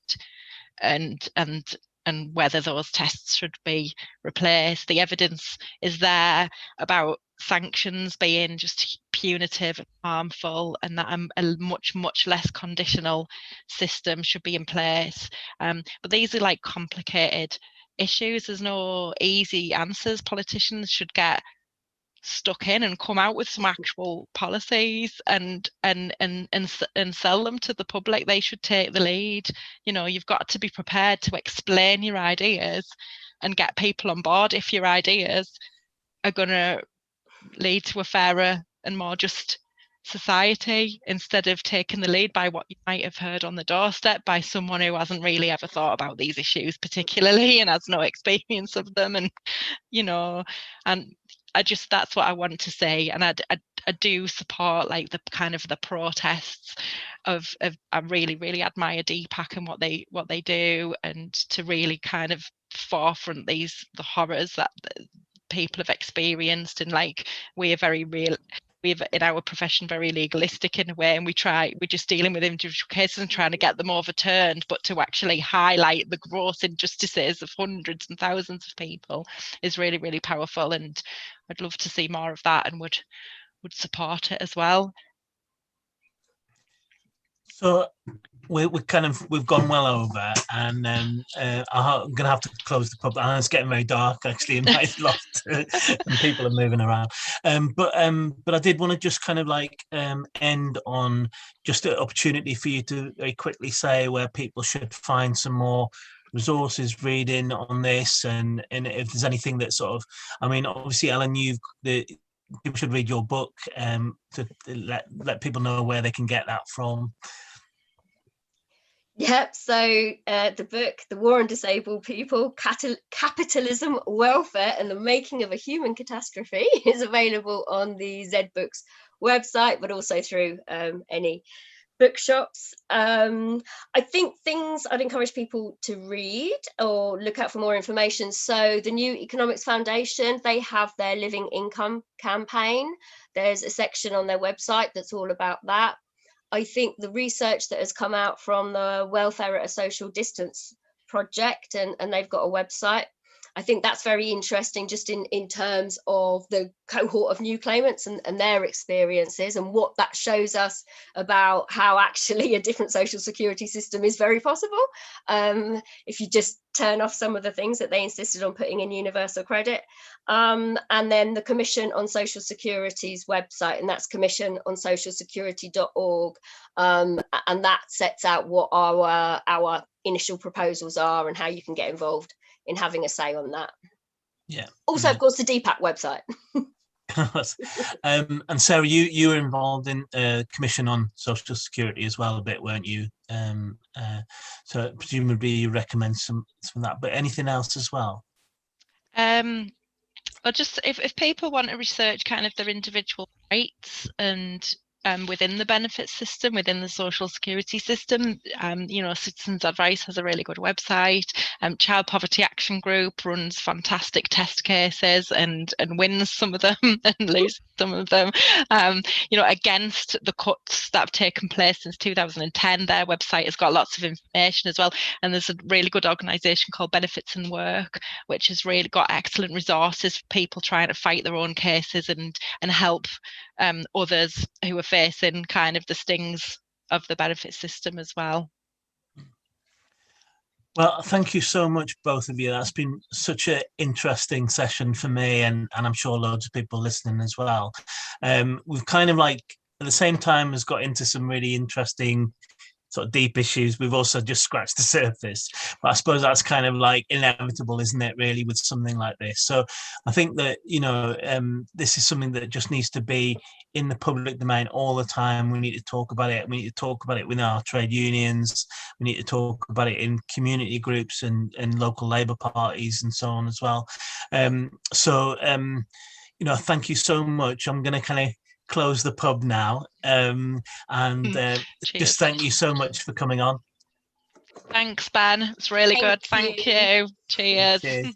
whether those tests should be replaced. The evidence is there about sanctions being just punitive and harmful, and that a much less conditional system should be in place. But these are like complicated issues. There's no easy answers. Politicians should get stuck in and come out with some actual policies and sell them to the public. They should take the lead. You've got to be prepared to explain your ideas and get people on board if your ideas are going to lead to a fairer and more just society, instead of taking the lead by what you might have heard on the doorstep by someone who hasn't really ever thought about these issues particularly and has no experience of them. And that's what I want to say. And I do support like the kind of the protests I really admire DPAC and what they do, and to really kind of forefront the horrors that people have experienced, and like we're in our profession very legalistic in a way, and we're just dealing with individual cases and trying to get them overturned, but to actually highlight the gross injustices of hundreds and thousands of people is really, really powerful, and I'd love to see more of that and would support it as well. So we've gone well over, and I'm gonna have to close the pub. And it's getting very dark actually in my loft, and people are moving around. But I did want to just kind of like end on just an opportunity for you to very quickly say where people should find some more resources, reading on this, and if there's anything that sort of, I mean, obviously, Ellen, people should read your book, to let people know where they can get that from. Yep, so the book, The War on Disabled People, Capitalism, Welfare and the Making of a Human Catastrophe is available on the Z Books website, but also through any bookshops. I think things I'd encourage people to read or look out for more information. So the New Economics Foundation, they have their Living Income campaign. There's a section on their website that's all about that. I think the research that has come out from the Welfare at a Social Distance project, and they've got a website, I think that's very interesting just in terms of the cohort of new claimants and their experiences, and what that shows us about how actually a different social security system is very possible. If you just turn off some of the things that they insisted on putting in universal credit. And then the Commission on Social Security's website, and that's commissiononsocialsecurity.org. And that sets out what our initial proposals are and how you can get involved in having a say on that. Yeah. Also, of course, the DPAC website. And Sarah, you were involved in Commission on Social Security as well a bit, weren't you? So presumably you recommend some from that, but anything else as well? Or just if people want to research kind of their individual rights and within the benefit system, within the social security system, Citizens Advice has a really good website. Child Poverty Action Group runs fantastic test cases and wins some of them and loses some of them. Against the cuts that have taken place since 2010, their website has got lots of information as well. And there's a really good organisation called Benefits and Work, which has really got excellent resources for people trying to fight their own cases and help others who are facing kind of the stings of the benefit system as well. Well, thank you so much, both of you. That's been such an interesting session for me, and I'm sure loads of people listening as well. We've kind of like, at the same time, has got into some really interesting sort of deep issues. We've also just scratched the surface, but I suppose that's kind of like inevitable, isn't it, really, with something like this? So I think that, this is something that just needs to be in the public domain all the time. We need to talk about it. We need to talk about it with our trade unions. We need to talk about it in community groups and local Labour parties and so on as well. Thank you so much. I'm going to kind of close the pub now, and just thank you so much for coming on. Thanks, Ben. It's really good. Thank you. Cheers.